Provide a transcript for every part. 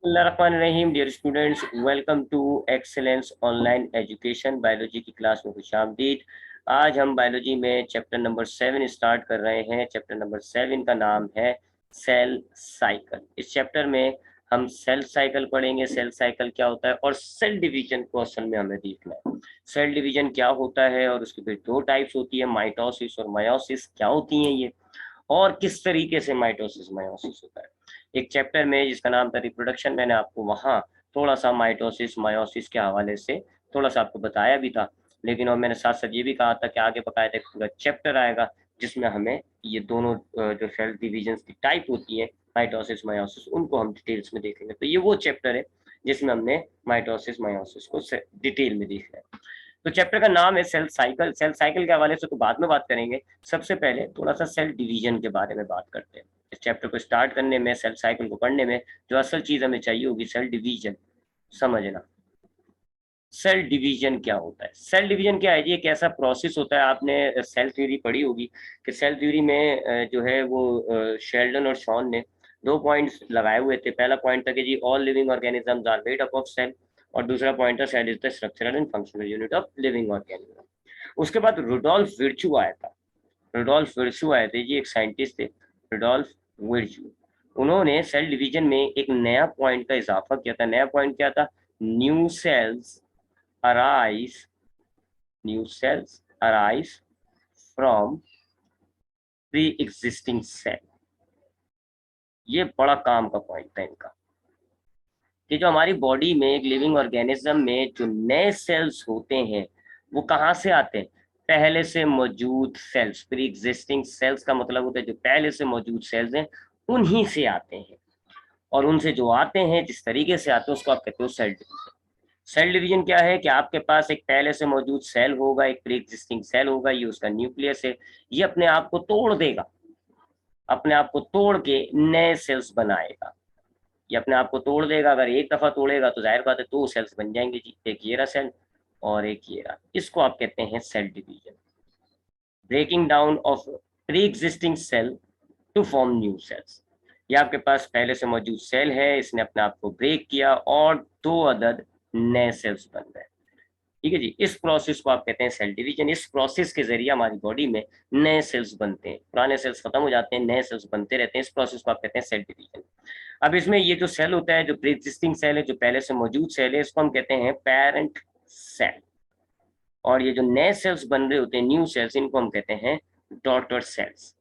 Rahim dear students, welcome to excellence online education. Biology की class में खुशामदीद। आज हम बायोलॉजी में चैप्टर नंबर 7 स्टार्ट कर रहे हैं। चैप्टर नंबर 7 का नाम है सेल साइकिल। इस चैप्टर में हम सेल साइकिल पढ़ेंगे। सेल साइकिल क्या होता है और सेल डिवीजन को असल में हमें देखना है। सेल डिवीजन क्या होता है और उसकी फिर दो टाइप्स होती है, माइटोसिस और मायोसिस। क्या होती हैं ये और किस तरीके से माइटोसिस मायोसिस होता है। एक चैप्टर में जिसका नाम था रिप्रोडक्शन, मैंने आपको वहाँ थोड़ा सा माइटोसिस मायोसिस के हवाले से थोड़ा सा आपको बताया भी था, लेकिन और मैंने साथ साथ ये भी कहा था कि आगे बकायदा एक पूरा चैप्टर आएगा जिसमें हमें ये दोनों जो सेल डिवीजन की टाइप होती है, माइटोसिस मायोसिस, उनको हम डिटेल्स में देखेंगे। तो ये वो चैप्टर है जिसमें हमने माइटोसिस मायोसिस को डिटेल में देखना है। तो चैप्टर का नाम है सेल साइकिल। सेल साइकिल के हवाले से तो बाद में बात करेंगे, सबसे पहले थोड़ा सा सेल डिवीजन के बारे में बात करते हैं। इस चैप्टर को स्टार्ट करने में, सेल साइकिल को पढ़ने में जो असल चीज हमें चाहिए होगी, सेल डिवीजन समझना। सेल डिवीजन क्या होता है? सेल डिवीजन क्या है जी? एक ऐसा प्रोसेस होता है, आपने सेल थ्योरी पढ़ी होगी कि सेल थ्योरी में जो है वो शेल्डन और शॉन ने दो पॉइंट्स लगाए हुए थे। पहला पॉइंट था कि जी all living organisms are made up of cell, और दूसरा पॉइंट था cell is the structural and functional unit of living organism. उसके बाद रुडोल्फ विर्चू आया था। रुडोल्फ विर्चू आए थे जी, एक साइंटिस्ट थे, रुडोल्फ विर्चू। उन्होंने सेल डिवीजन में एक नया पॉइंट का इजाफा किया था। नया पॉइंट क्या था? New sales arise new cells arise from pre-existing cell। ये बड़ा काम का पॉइंट था इनका कि जो हमारी बॉडी में एक लिविंग ऑर्गेनिज्म में जो नए सेल्स होते हैं वो कहाँ से आते हैं? पहले से मौजूद सेल्स। प्री एग्जिस्टिंग सेल्स का मतलब होता है जो पहले से मौजूद सेल्स हैं उन्हीं से आते हैं, और उनसे जो आते हैं जिस तरीके से आते हैं उसको आप कहते हो सेल डिवीजन। सेल डिवीजन क्या है कि आपके पास एक पहले से मौजूद सेल होगा, एक प्री एग्जिस्टिंग सेल होगा, ये उसका न्यूक्लियस है। ये अपने आप को तोड़ देगा, अपने आप को तोड़ के नए सेल्स बनाएगा। ये अपने आप को तोड़ देगा। अगर एक दफा तोड़ेगा तो जाहिर बात है दो सेल्स बन जाएंगे जी, एक ये रहा सेल और एक ये रहा। इसको आप कहते हैं cell division, breaking down of pre existing cell to form new cells. ये आपके पास पहले से मौजूद सेल है, इसने अपने आप को ब्रेक किया और दो अदद नए सेल्स बन गए। ठीक है जी, इस प्रोसेस को आप कहते हैं सेल डिवीजन। इस प्रोसेस के जरिए हमारी बॉडी में नए सेल्स बनते हैं, पुराने सेल्स खत्म हो जाते हैं, नए सेल्स बनते रहते हैं। इस प्रोसेस को आप कहते हैं सेल डिवीजन। अब इसमें ये जो सेल होता है, जो प्री एग्जिस्टिंग सेल है, जो पहले से मौजूद सेल है, इसको हम कहते हैं पेरेंट सेल। और ये जो नए सेल्स बन रहे होते हैं, न्यू सेल्स, इनको हम कहते हैं डॉटर सेल्स।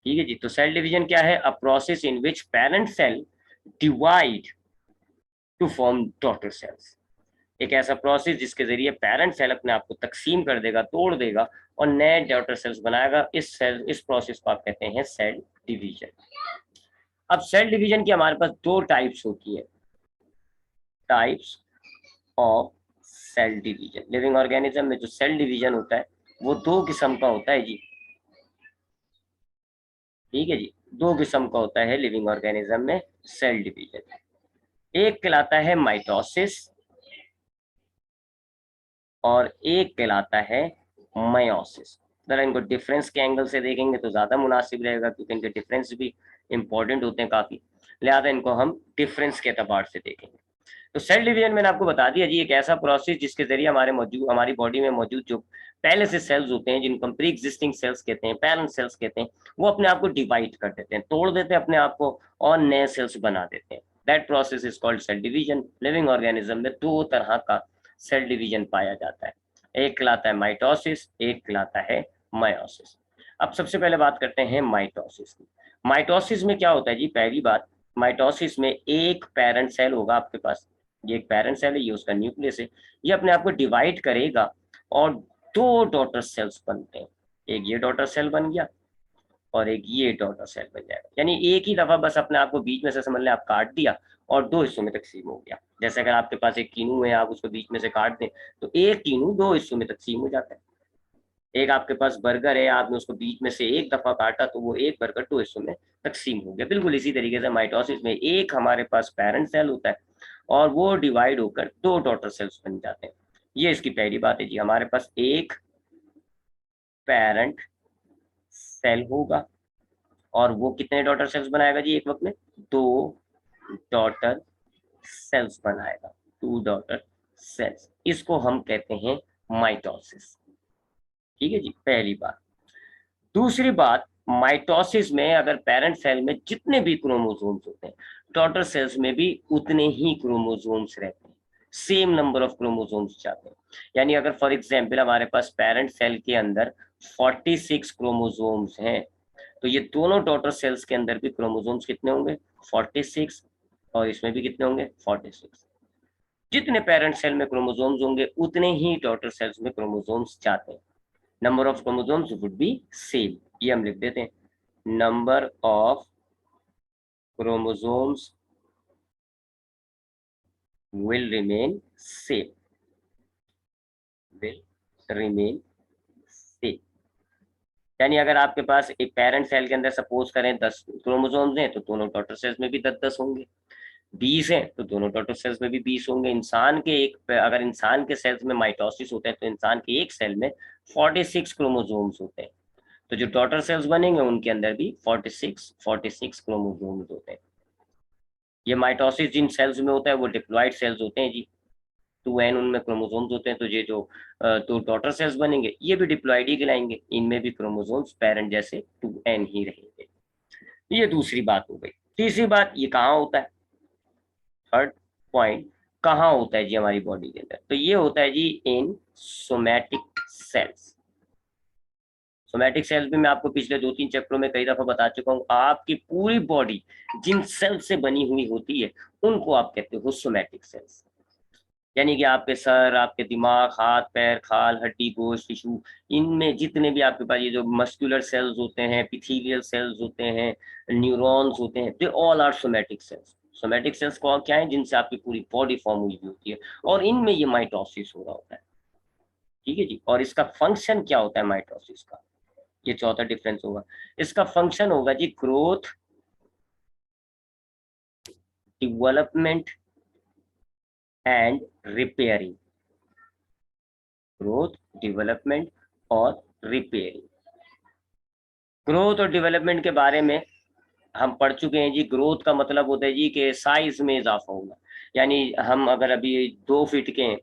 ठीक है जी, तो सेल डिवीजन क्या है? A process in which parent cell divide to form daughter cells. एक ऐसा प्रोसेस जिसके जरिए पेरेंट सेल अपने आप को तकसीम कर देगा, तोड़ देगा और नए डॉटर सेल्स बनाएगा। इस प्रोसेस को आप कहते हैं सेल डिवीजन। अब सेल डिवीजन की हमारे पास दो टाइप्स होती है, types of cell division. Living organism में जो सेल डिवीजन होता है वो दो किस्म का होता है जी। ठीक है जी, दो किस्म का होता है लिविंग ऑर्गेनिज्म में सेल डिवीजन। एक कहलाता है माइटोसिस और एक कहलाता है मायोसिस। जरा इनको डिफरेंस के एंगल से देखेंगे तो ज्यादा मुनासिब रहेगा, क्योंकि इनके डिफरेंस भी इंपॉर्टेंट होते हैं काफी, लिहाजा इनको हम डिफरेंस के एतबार से देखेंगे। तो सेल डिवीजन मैंने आपको बता दिया जी, एक ऐसा प्रोसेस जिसके जरिए हमारी बॉडी में मौजूद जो पहले से सेल्स होते हैं, जिनको हम प्री एग्जिस्टिंग सेल्स कहते हैं, पेरेंट सेल्स कहते हैं, वो अपने आप को डिवाइड कर देते हैं, तोड़ देते हैं अपने आप को और नए सेल्स बना देते हैं। That process is called cell division. Living organism में दो तरह का सेल डिवीजन पाया जाता है, एक कहलाता है माइटोसिस, एक कहलाता है मायोसिस। अब सबसे पहले बात करते हैं माइटोसिस की। माइटोसिस में क्या होता है जी? पहली बात, माइटोसिस में एक पेरेंट सेल होगा आपके पास। ये एक पेरेंट सेल है, ये उसका न्यूक्लियस है। ये अपने आप को डिवाइड करेगा और दो डॉटर सेल्स बनते हैं। एक ये डॉटर सेल बन गया और एक ये डॉटर सेल बन जाएगा। यानी एक ही दफा बस अपने आप को बीच में से समझ लें आप काट दिया और दो हिस्सों में तकसीम हो गया। जैसे अगर आपके पास एक कीनू है, आप उसको बीच में से काट दें तो एक कीनू दो हिस्सों में तकसीम हो जाता है। एक आपके पास बर्गर है, आपने उसको बीच में से एक दफा काटा तो वो एक बर्गर दो हिस्सों में तकसीम हो गया। बिल्कुल इसी तरीके से माइटोसिस में एक हमारे पास पेरेंट सेल होता है और वो डिवाइड होकर दो डॉटर सेल्स बन जाते हैं। ये इसकी पहली बात है जी, हमारे पास एक पेरेंट सेल होगा और वो कितने डॉटर सेल्स बनाएगा जी एक वक्त में? दो डॉटर सेल्स बनाएगा, 2 डॉटर सेल्स। इसको हम कहते हैं माइटोसिस। ठीक है जी, पहली बात। दूसरी बात, माइटोसिस में अगर पेरेंट सेल में जितने भी क्रोमोसोम्स होते हैं, डॉटर सेल्स में भी उतने ही क्रोमोसोम्स रहते हैं, सेम नंबर ऑफ क्रोमोसोम्स जाते हैं। यानी अगर फॉर एग्जांपल हमारे पास पेरेंट सेल के अंदर 46 क्रोमोसोम्स हैं, तो ये दोनों डॉटर सेल्स के अंदर भी क्रोमोसोम्स कितने होंगे? 46। और इसमें भी कितने होंगे? 46। जितने पेरेंट सेल में क्रोमोसोम्स होंगे उतने ही डॉटर सेल्स में क्रोमोसोम्स जाते हैं। Number of chromosomes would be same, ये हम लिख देते हैं, number of chromosomes will remain same, will remain same। यानी अगर आपके पास एक पेरेंट सेल के अंदर सपोज करें 10 क्रोमोसोम्स हैं, तो दोनों डॉटर सेल्स में भी 10-10 होंगे। 20 हैं तो दोनों डॉटर सेल्स में भी 20 होंगे। इंसान के अगर इंसान के सेल्स में माइटोसिस होता है तो इंसान के एक सेल में 46 क्रोमोसोम्स होते हैं। तो जो डॉटर सेल्स बनेंगे उनके अंदर भी 46 क्रोमोसोम्स होते हैं। ये माइटोसिस जिन सेल्स में होता है वो डिप्लॉइड सेल्स होते हैं जी, 2n उनमें क्रोमोसोम्स होते हैं। तो ये जो तो डॉटर सेल्स बनेंगे ये भी डिप्लॉइड ही कहलाएंगे, इनमें भी क्रोमोसोम्स पेरेंट जैसे 2n ही रहेंगे। ये दूसरी बात हो गई। तीसरी बात, ये कहाँ होता है? थर्ड पॉइंट, कहाँ होता है जी हमारी बॉडी के अंदर? तो ये होता है जी in somatic cells. Somatic cells भी मैं आपको पिछले 2-3 चैप्टरों में कई दफा बता चुका हूँ। आपकी पूरी बॉडी जिन सेल से बनी हुई होती है उनको आप कहते हो सोमैटिक सेल्स। यानी कि आपके सर, आपके दिमाग, हाथ पैर, खाल, हड्डी, गोश्त, टिश्यू, इनमें जितने भी आपके पास ये जो मस्कुलर सेल्स होते हैं, एपिथेलियल सेल्स होते हैं, न्यूरॉन्स होते हैं, they all are somatic cells. Somatic cells को क्या है? जिनसे आपकी पूरी बॉडी फॉर्म हुई होती है, और इनमें ये माइटोसिस हो रहा होता है। ठीक है जी। और इसका फंक्शन क्या होता है माइटोसिस का? ये चौथा डिफरेंस होगा। इसका फंक्शन होगा जी growth, development and repairing. Growth, development और रिपेयरिंग। ग्रोथ और डेवलपमेंट के बारे में हम पढ़ चुके हैं जी। ग्रोथ का मतलब होता है जी कि साइज में इजाफा होगा। यानी हम अगर अभी 2 फीट के हैं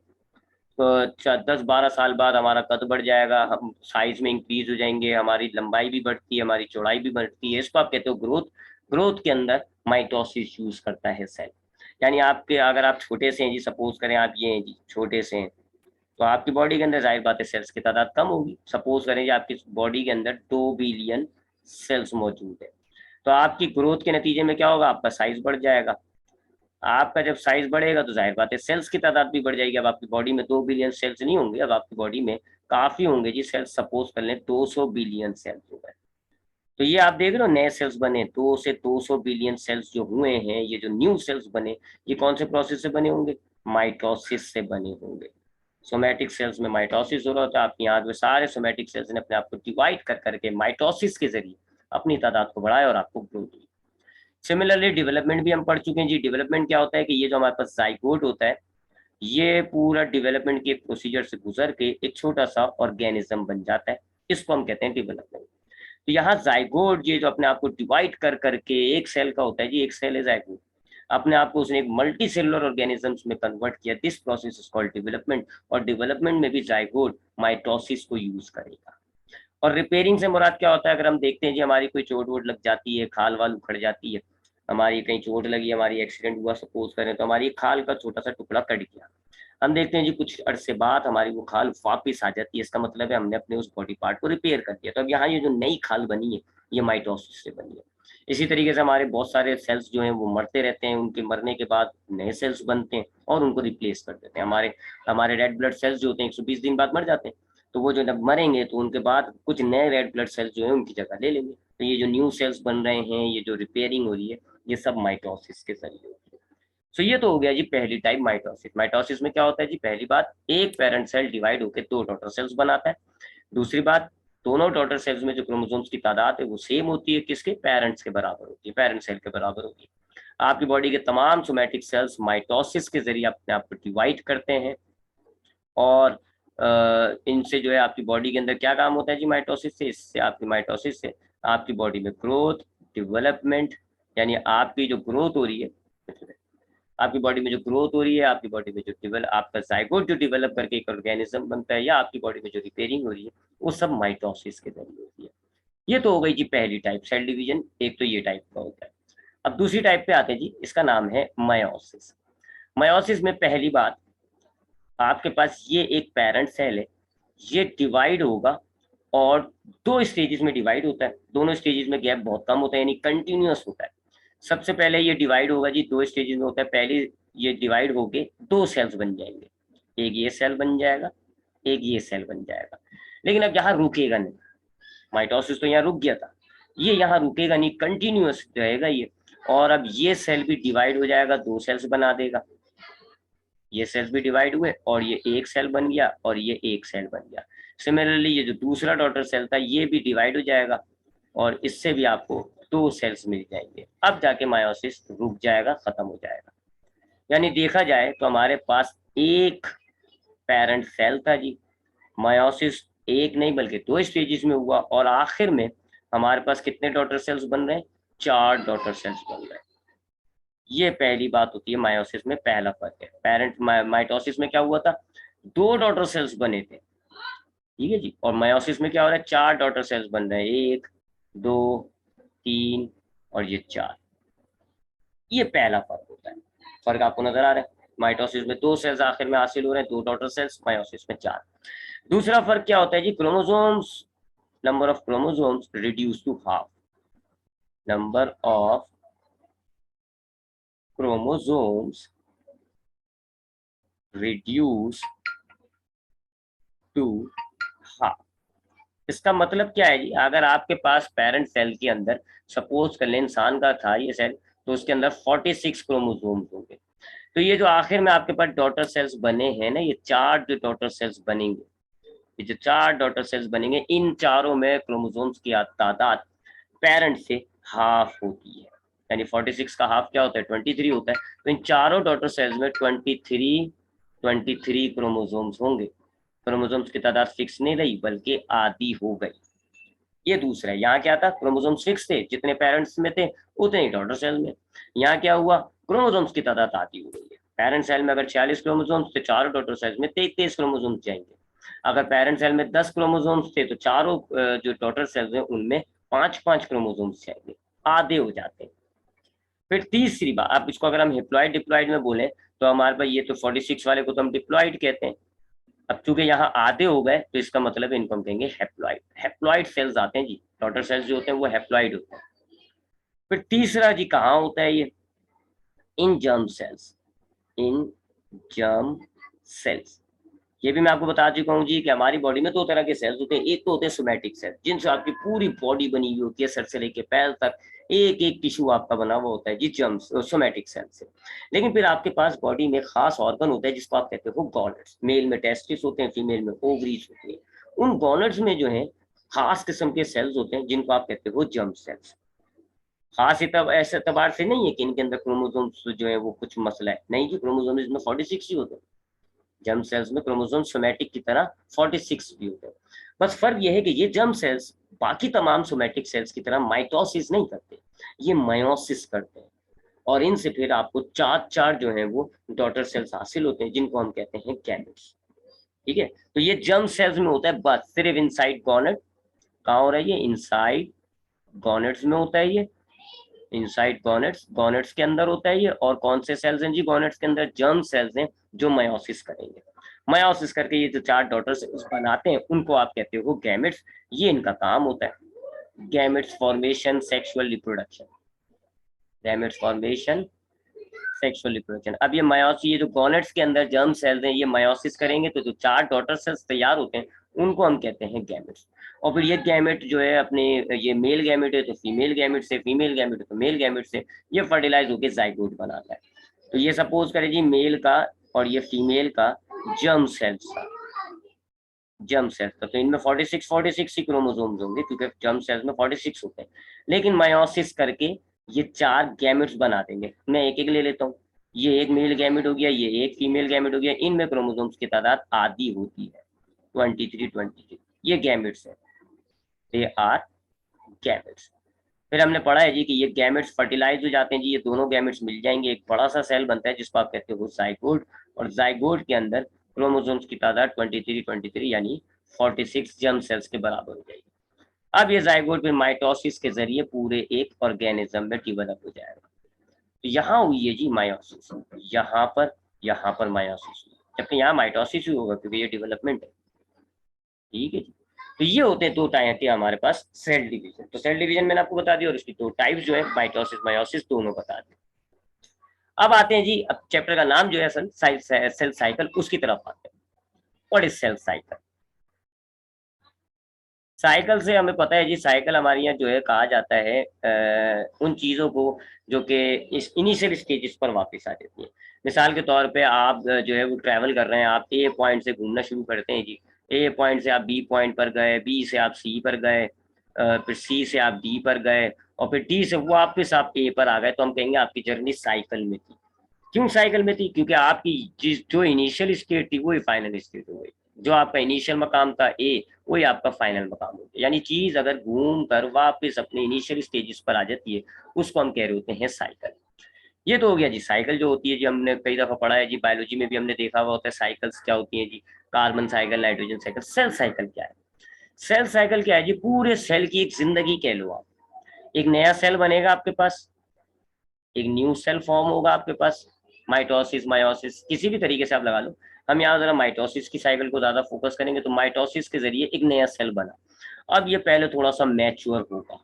तो 10-12 साल बाद हमारा कद बढ़ जाएगा, हम साइज में इंक्रीज हो जाएंगे, हमारी लंबाई भी बढ़ती है, हमारी चौड़ाई भी बढ़ती है। इसको आप कहते हो ग्रोथ। ग्रोथ के अंदर माइटोसिस यूज करता है सेल। यानी आपके अगर आप छोटे से हैं जी, सपोज करें आप ये हैं जी छोटे से हैं, तो आपकी बॉडी के अंदर जाहिर बात है सेल्स की तादाद कम होगी। सपोज करें कि आपकी बॉडी के अंदर 2 बिलियन सेल्स मौजूद है, तो आपकी ग्रोथ के नतीजे में क्या होगा? आपका साइज बढ़ जाएगा। आपका जब साइज बढ़ेगा तो जाहिर बात है सेल्स की तादाद भी बढ़ जाएगी। अब आपकी बॉडी में 2 बिलियन सेल्स नहीं होंगे, अब आपकी बॉडी में काफी होंगे जी सेल्स। सपोज कर लें 200 बिलियन सेल्स हो गए। तो ये आप देख रहे हो नए सेल्स बने, 200 बिलियन सेल्स जो हुए हैं, ये जो न्यू सेल्स बने, ये कौन से प्रोसेस से बने होंगे? माइटोसिस से बने होंगे। सोमैटिक सेल्स में माइटोसिस हो रहा होता है। आपकी आंख में सारे सोमैटिक सेल्स ने अपने आप को डिवाइड कर करके माइटोसिस के जरिए अपनी तादाद को बढ़ाया और आपको ग्रोथ दी। सिमिलरली डेवलपमेंट भी हम पढ़ चुके हैं जी। डेवलपमेंट क्या होता है कि ये जो हमारे पास जाइगोट होता है, ये पूरा डेवलपमेंट के प्रोसीजर से गुजर के एक छोटा सा ऑर्गेनिज्म बन जाता है। इसको हम कहते हैं डेवलपमेंट। तो यहाँ जाइगोट ये जो अपने आप को डिवाइड कर करके एक सेल का होता है जी, एक सेल है जाइगोट, अपने आप को उसने एक मल्टी सेलुलर ऑर्गेनिजम्स में कन्वर्ट किया। This process is called development. और डेवलपमेंट में भी जाइगोट माइटोसिस को यूज करेगा। और रिपेयरिंग से मुराद क्या होता है? अगर हम देखते हैं जी हमारी कोई चोट वोट लग जाती है, खाल वाल उखड़ जाती है, हमारी कहीं चोट लगी, हमारी एक्सीडेंट हुआ सपोज करें, तो हमारी खाल का छोटा सा टुकड़ा कट गया। हम देखते हैं जी कुछ अरसे बाद हमारी वो खाल वापिस आ जाती है। इसका मतलब है हमने अपने उस बॉडी पार्ट को रिपेयर कर दिया। तो अब यहाँ ये जो नई खाल बनी है ये माइटोसिस से बनी है। इसी तरीके से हमारे बहुत सारे सेल्स जो हैं वो मरते रहते हैं, उनके मरने के बाद नए सेल्स बनते हैं और उनको रिप्लेस कर देते हैं। हमारे हमारे रेड ब्लड सेल्स जो होते हैं 120 दिन बाद मर जाते हैं, तो वो जो जब मरेंगे तो उनके बाद कुछ नए रेड ब्लड सेल्स जो है उनकी जगह ले लेंगे। तो ये जो न्यू सेल्स बन रहे हैं, ये जो रिपेयरिंग हो रही है, ये सब माइटोसिस के जरिए होती है। सो ये तो हो गया जी पहली टाइप माइटोसिस। माइटोसिस में क्या होता है जी? पहली बात, एक पेरेंट सेल डिवाइड होकर 2 डॉटर सेल्स बनाता है। दूसरी बात, दोनों डॉटर सेल्स में जो क्रोमोसोम्स की तादाद है वो सेम होती है, किसके? पेरेंट्स के बराबर होती है, पेरेंट सेल के बराबर होती है। आपकी बॉडी के तमाम सोमैटिक सेल्स माइटोसिस के जरिए अपने आप को डिवाइड करते हैं। और इनसे जो है आपकी बॉडी के अंदर क्या काम होता है जी? माइटोसिस से, इससे आपकी माइटोसिस से आपकी बॉडी में ग्रोथ, डेवलपमेंट, यानी आपकी जो ग्रोथ हो रही है, आपकी बॉडी में जो ग्रोथ हो रही है, आपकी बॉडी में जो डेवलप, आपका जाइगोट जो डेवलप करके एक ऑर्गेनिज्म बनता है, या आपकी बॉडी में जो रिपेयरिंग हो रही है, वो सब माइटोसिस के जरिए होती है। ये तो हो गई जी पहली टाइप, सेल डिवीजन। एक तो ये टाइप का होता है। अब दूसरी टाइप पे आते हैं जी, इसका नाम है मायोसिस। मायोसिस में पहली बात, आपके पास ये एक पेरेंट सेल है, ये डिवाइड होगा और दो स्टेजेस में डिवाइड होता है। दोनों स्टेजेस में गैप बहुत कम होता है, यानी कंटिन्यूअस होता है। सबसे पहले ये डिवाइड होगा जी, दो स्टेजेस में होता है। पहले ये डिवाइड होके दो सेल्स बन जाएंगे, एक ये सेल बन जाएगा, एक ये सेल बन जाएगा। लेकिन अब यहाँ रुकेगा नहीं, माइटोसिस तो यहाँ रुक गया था, ये यहाँ रुकेगा नहीं, कंटिन्यूअस रहेगा ये। और अब ये सेल भी डिवाइड हो जाएगा, दो सेल्स बना देगा। ये सेल्स भी डिवाइड हुए और ये एक सेल बन गया और ये एक सेल बन गया। सिमिलरली ये जो दूसरा डॉटर सेल था, ये भी डिवाइड हो जाएगा और इससे भी आपको दो सेल्स मिल जाएंगे। अब जाके मायोसिस रुक जाएगा, खत्म हो जाएगा। यानी देखा जाए तो हमारे पास एक पेरेंट सेल था जी, मायोसिस एक नहीं बल्कि दो स्टेजेस में हुआ, और आखिर में हमारे पास कितने डॉटर सेल्स बन रहे हैं? 4 डॉटर सेल्स बन रहे हैं। ये पहली बात होती है मायोसिस में, पहला फर्क है। पेरेंट माइटोसिस में क्या हुआ था? 2 डॉटर सेल्स बने थे, ठीक है जी, और मायोसिस में क्या हो रहा है? 4 डॉटर सेल्स बन रहे हैं, 1 2 3 और ये 4। ये पहला फर्क होता है। फर्क आपको नजर आ रहा है? माइटोसिस में 2 सेल्स आखिर में हासिल हो रहे हैं, 2 डॉटर सेल्स, मायोसिस में 4। दूसरा फर्क क्या होता है जी? Chromosomes, number of chromosomes reduce to half. Number of chromosomes reduce to half. इसका मतलब क्या है जी? अगर आपके पास पेरेंट सेल के अंदर, सपोज कर लें इंसान का था ये सेल, तो उसके अंदर 46 क्रोमोसोम्स होंगे। तो ये जो आखिर में आपके पास डॉटर सेल्स बने हैं ना, ये 4 जो डॉटर सेल्स बनेंगे, ये जो 4 डॉटर सेल्स बनेंगे, इन चारों में क्रोमोसोम्स की तादाद पेरेंट से हाफ होती है। यानी 46 का हाफ क्या होता है? 23 होता है। तो इन चारों डॉटर सेल्स में 23 क्रोमोसोम्स होंगे। क्रोमोसोम्स की तादाद फिक्स नहीं रही बल्कि आधी हो गई। ये दूसरा है। यहाँ क्या था? क्रोमोसोम्स फिक्स थे, जितने पेरेंट्स में थे उतने ही डॉटर सेल में। यहाँ क्या हुआ? क्रोमोसोम्स की तादाद आधी हो गई है। पेरेंट सेल में अगर 46 क्रोमोसोम्स थे, चारों डॉटर सेल्स में 33 क्रोमोसोम्स जाएंगे। अगर पेरेंट सेल में 10 क्रोमोसोम्स थे, तो चारों जो डॉटर सेल्स हैं उनमें 5-5 क्रोमोसोम्स जाएंगे, आधे हो जाते हैं। फिर तीसरी बात, आप इसको अगर हम हिप्लॉइड डिप्लॉइड में बोले तो हमारे पास ये तो 46 वाले को तो हम डिप्लॉइड कहते हैं। अब चूंकि यहाँ आधे हो गए तो इसका मतलब इनको हम कहेंगे हैप्लॉइड। हैप्लॉइड सेल्स आते हैं जी, डॉटर सेल्स जो होते हैं वो हैप्लॉइड होते हैं। फिर तीसरा जी कहाँ होता है ये? इन जर्म सेल्स। इन जर्म सेल्स। ये भी मैं आपको बता चुका हूँ जी कि हमारी बॉडी में 2 तरह के सेल्स होते हैं। एक तो होते हैं सोमैटिक सेल्स, जिनसे आपकी पूरी बॉडी बनी हुई होती है, सर से लेके पैर तक एक एक टिश्यू आपका बना हुआ होता है जी, जर्म्स सोमैटिक सेल से। लेकिन फिर आपके पास बॉडी में खास ऑर्गन होता है जिसको आप कहते हो गॉनेड्स। मेल में टेस्टिस होते हैं, फीमेल में ओवरीज होती है। उन गॉनेड्स में जो है खास किस्म के सेल्स होते हैं जिनको आप कहते हो जर्म सेल्स। खास ऐसे एतबार से नहीं है कि इनके अंदर क्रोमोसोम्स जो है वो कुछ मसला है, नहीं जी, क्रोमोसोम्स इसमें 46 ही होते हैं। जर्म सेल्स में क्रोमोसोम सोमैटिक की तरह 46 भी होते हैं। बस फर्क यह है कि ये जर्म सेल्स बाकी तमाम सोमैटिक सेल्स की तरह माइटोसिस नहीं करते, ये मायोसिस करते हैं। और इनसे फिर आपको 4 जो है वो डॉटर सेल्स हासिल होते हैं, जिनको हम कहते हैं गैमेट्स। ठीक है, तो ये जर्म सेल्स में होता है बस सिर्फ इनसाइड गॉनेट। कहाँ हो रहा है ये? इनसाइड गॉनेट्स में होता है ये। इनसाइड गॉनेट्स, गॉनेट्स के अंदर होता है ये। और कौन से सेल्स हैं जी गॉनेट्स के अंदर? जर्म सेल्स हैं जो मायोसिस करेंगे। मायोसिस करके ये जो 4 डॉटर सेल्स बनाते हैं उनको आप कहते हो गैमेट्स। ये इनका काम होता है, gametes formation, sexual reproduction. Gametes formation, sexual reproduction. अब ये मायोसिस, ये जो गॉनेट्स के अंदर जर्म सेल्स हैं ये मायोसिस करेंगे, तो जो 4 डॉटर सेल्स तैयार होते हैं उनको हम कहते हैं गैमेट्स। और फिर ये गैमेट जो है अपने, ये मेल गैमेट है तो फीमेल गैमेट से, फीमेल गैमेट है तो मेल गैमेट से, ये फर्टिलाइज होकर जाइगोट बनाता है। तो ये सपोज करें जी मेल का और ये फीमेल का जर्म सेल्स था, जर्म सेल्स था, तो इनमें 46 ही क्रोमोसोम्स होंगे क्योंकि जर्म सेल्स में 46 होते हैं। लेकिन मायोसिस करके ये 4 गैमेट्स बना देंगे। मैं एक एक ले लेता हूँ। ये एक मेल गैमेट हो गया, ये एक फीमेल गैमेट हो गया। इनमें क्रोमोसोम्स की तादाद आधी होती है, 23 ये गैमेट्स है, दे आर गैमेट्स। फिर हमने पढ़ा है जी कि ये गैमेट्स फर्टिलाइज हो जाते हैं जी, ये दोनों गैमेट्स मिल जाएंगे, एक बड़ा सा सेल बनता है जिसको आप कहते हो जाइगोट, और जाइगोट के अंदर क्रोमोसोम्स की तादाद 23 यानी 46 जर्म सेल्स के बराबर हो जाएगी। अब ये जाइगोट फिर माइटोसिस के जरिए पूरे एक ऑर्गेनिज्म में डेवलप हो जाएगा। तो यहाँ हुई है जी मायोसिस, यहाँ पर मायोसिस, जबकि यहाँ माइटोसिस ही होगा क्योंकि ये डेवलपमेंट है। ठीक है जी। तो ये होते हैं दो टाइप थे हमारे पास सेल डिवीजन। तो सेल डिवीजन मैंने आपको बता दिया और इसकी दो टाइप्स जो है माइटोसिस मायोसिस दोनों बता दिए। अब आते हैं जी, अब चैप्टर का नाम जो है सेल साइकिल, उसकी तरफ आते हैं। What is cell cycle? Cycle से हमें पता है जी, साइकिल हमारे यहाँ जो है कहा जाता है उन चीज़ों को जो कि इस इनिशियल स्टेजेस पर वापस आ जाती है। मिसाल के तौर पे आप जो है वो ट्रैवल कर रहे हैं, आप ए पॉइंट से घूमना शुरू करते हैं जी, ए पॉइंट से आप बी पॉइंट पर गए, बी से आप सी पर गए, फिर सी से आप डी पर गए, और फिर डी से वापस आप ए पर आ गए, तो हम कहेंगे आपकी जर्नी साइकिल में थी। क्यों साइकिल में थी? क्योंकि आपकी जिस जो इनिशियल स्टेट थी वही फाइनल स्टेट हो गई, जो आपका इनिशियल मकाम था ए, वही आपका फाइनल मकाम हो गया। यानी चीज अगर घूम कर वापस अपने इनिशियल स्टेजेस पर आ जाती है, उसको हम कह रहे होते हैं साइकिल। ये तो हो गया जी साइकिल जो होती है जी, हमने कई दफा पढ़ा है जी, बायोलॉजी में भी हमने देखा हुआ होता है साइकिल्स क्या होती है जी, carbon cycle, nitrogen cycle. Cell cycle क्या है? सेल साइकिल क्या है जी? पूरे सेल की एक जिंदगी कह लो आप। एक नया सेल बनेगा आपके पास, एक न्यू सेल फॉर्म होगा आपके पास, माइटोसिस मायोसिस किसी भी तरीके से आप लगा लो। हम यहाँ जरा माइटोसिस की साइकिल को ज्यादा फोकस करेंगे। तो माइटोसिस के जरिए एक नया सेल बना। अब ये पहले थोड़ा सा मैच्योर होगा,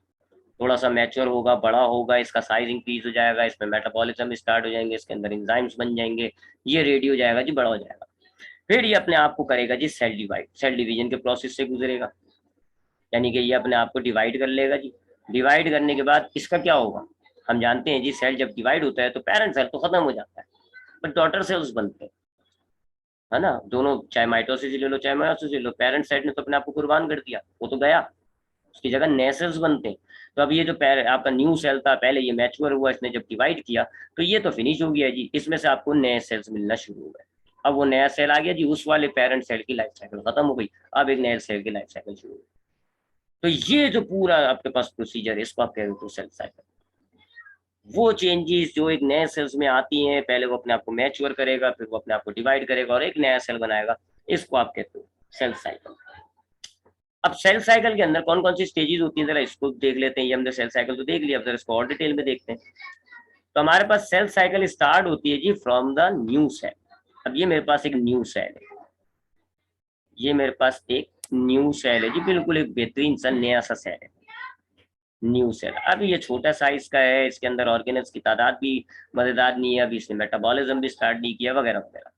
थोड़ा सा मैच्योर होगा, बड़ा होगा, इसका साइज इंक्रीज हो जाएगा, इसमें मेटाबॉलिज्म स्टार्ट हो जाएंगे, इसके अंदर एंजाइम्स बन जाएंगे, ये रेडी हो जाएगा जी, बड़ा हो जाएगा। फिर ये अपने आप को करेगा जी सेल डिवाइड, सेल डिवीजन के प्रोसेस से गुजरेगा, यानी कि ये अपने आप को डिवाइड कर लेगा जी। डिवाइड करने के बाद इसका क्या होगा? हम जानते हैं जी, सेल जब डिवाइड होता है तो पेरेंट सेल तो खत्म हो जाता है, पर डॉटर सेल्स बनते हैं, है ना। दोनों, चाहे माइटोसिस ले लो चाहे मायोसिस ले लो, पेरेंट सेल ने तो अपने आप को कुर्बान कर दिया, वो तो गया, उसकी जगह नए सेल्स बनते हैं। तो अब ये जो आपका न्यू सेल था, पहले ये मैच्योर हुआ, इसने जब डिवाइड किया तो ये तो फिनिश हो गया जी, इसमें से आपको नए सेल्स मिलना शुरू हो गए। अब वो नया सेल आ गया जी, उस वाले पेरेंट सेल की लाइफ साइकिल खत्म हो गई, अब एक नए सेल की लाइफ साइकिल शुरू हो गई। तो ये जो पूरा आपके पास प्रोसीजर है, इसको आप कह रहे हो सेल साइकिल। वो चेंजेस जो एक नए सेल्स में आती हैं, पहले वो अपने आप को मैच्योर करेगा, फिर वो अपने आप को डिवाइड करेगा और एक नया सेल बनाएगा, इसको आप कहते हो सेल साइकिल। अब सेल साइकिल के अंदर कौन कौन सी स्टेजेस होती है, जरा इसको देख लेते हैं। ये हमने सेल साइकिल तो देख लिया, अब जरा इसको और डिटेल में देखते हैं। तो हमारे पास सेल साइकिल स्टार्ट होती है जी फ्रॉम द न्यू सेल। अब ये मेरे पास एक न्यू सेल है, ये मेरे पास एक न्यू सेल है जी, बिल्कुल एक बेहतरीन सा नया सा सेल है, न्यू सेल। अब ये छोटा साइज का है, इसके अंदर ऑर्गेनल्स की तादाद भी मजेदार नहीं है, अभी इसने मेटाबॉलिज्म भी स्टार्ट नहीं किया वगैरह वगैरह।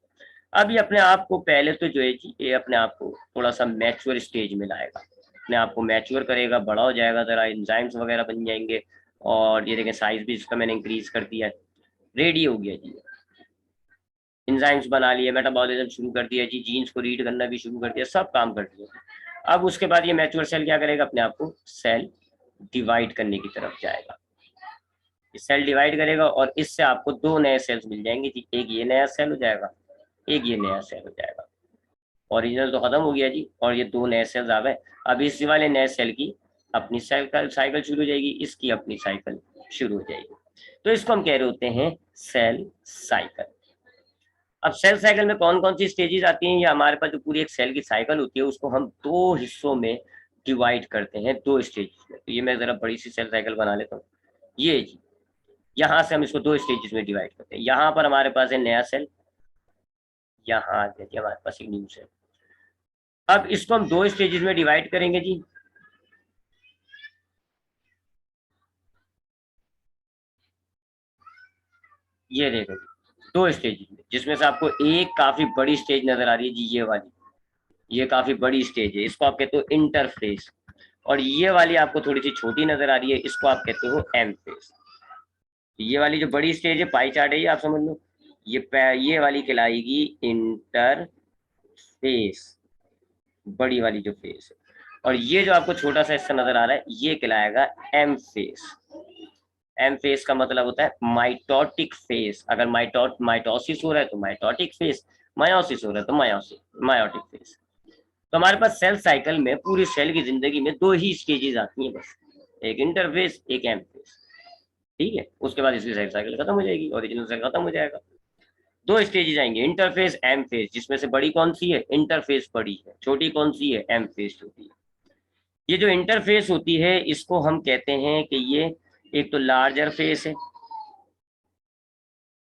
अब ये अपने आप को पहले तो जो है जी, ये अपने आप को थोड़ा सा मैच्योर स्टेज में लाएगा, अपने आप को मैच्योर करेगा, बड़ा हो जाएगा, जरा एंजाइम्स वगैरह बन जाएंगे, और ये देखें साइज भी इसका मैंने इंक्रीज कर दिया है, रेडी हो गया जी, एंजाइम्स बना लिए, मेटाबॉलिज्म शुरू कर दिया जी, जीन्स को रीड करना भी शुरू कर दिया, सब काम कर दिया। अब उसके बाद ये मैच्योर सेल क्या करेगा? अपने आप को सेल डिवाइड करने की तरफ जाएगा, सेल डिवाइड करेगा और इससे आपको दो नए सेल्स मिल जाएंगे जी, एक ये नया सेल हो जाएगा, एक ये नया सेल हो जाएगा। ओरिजिनल तो खत्म हो गया जी, और ये दो नए सेल्स आ गए। अब इस वाले नए सेल की अपनी साइकिल शुरू हो जाएगी, इसकी अपनी साइकिल शुरू हो जाएगी। तो इसको हम कह रहे होते हैं सेल साइकिल। अब सेल साइकिल में कौन कौन सी स्टेजेस आती हैं? ये हमारे पास जो पूरी एक सेल की साइकिल होती है उसको हम दो हिस्सों में डिवाइड करते हैं, दो स्टेजेस में। तो ये मैं जरा बड़ी सी सेल साइकिल बना लेता हूँ, ये जी, यहाँ से हम इसको दो स्टेजेस में डिवाइड करते हैं। यहाँ पर हमारे पास है नया सेल, यहाँ आ गया जी हमारे पास एक न्यू सेल। अब इसको हम दो स्टेजेस में डिवाइड करेंगे जी, ये देखो जी, दो स्टेजेस में, जिसमें से आपको एक काफी बड़ी स्टेज नजर आ रही है जी, ये वाली, ये काफी बड़ी स्टेज है, इसको आप कहते हो इंटरफेस। और ये वाली आपको थोड़ी सी छोटी नजर आ रही है, इसको आप कहते हो एम फेस। ये वाली जो बड़ी स्टेज है, पाई चार्ट है ये, आप समझ लो, ये वाली कहलाएगी इंटरफेस, बड़ी वाली जो फेस है। और ये जो आपको छोटा सा हिस्सा नजर आ रहा है, ये कहलाएगा एम फेस। एम फेस का मतलब होता है माइटोटिक फेस। अगर माइटोसिस हो रहा है तो माइटोटिक फेस, मायोसिस हो रहा है तो मायोटिक फेस। तो हमारे पास सेल साइकिल में पूरी सेल की जिंदगी में दो ही स्टेजेस आती हैं बस, एक इंटरफेस, एक एम फेज, ठीक है। उसके बाद इसकी सेल साइकिल खत्म हो जाएगी, ओरिजिनल सेल खत्म हो जाएगा। दो स्टेजेस आएंगे, इंटरफेस, एम फेज, जिसमें से बड़ी कौन सी है, इंटरफेस बड़ी है, छोटी कौन सी है, एम फेज छोटी है। ये जो इंटरफेस होती है इसको हम कहते हैं कि ये एक तो लार्जर फेस है,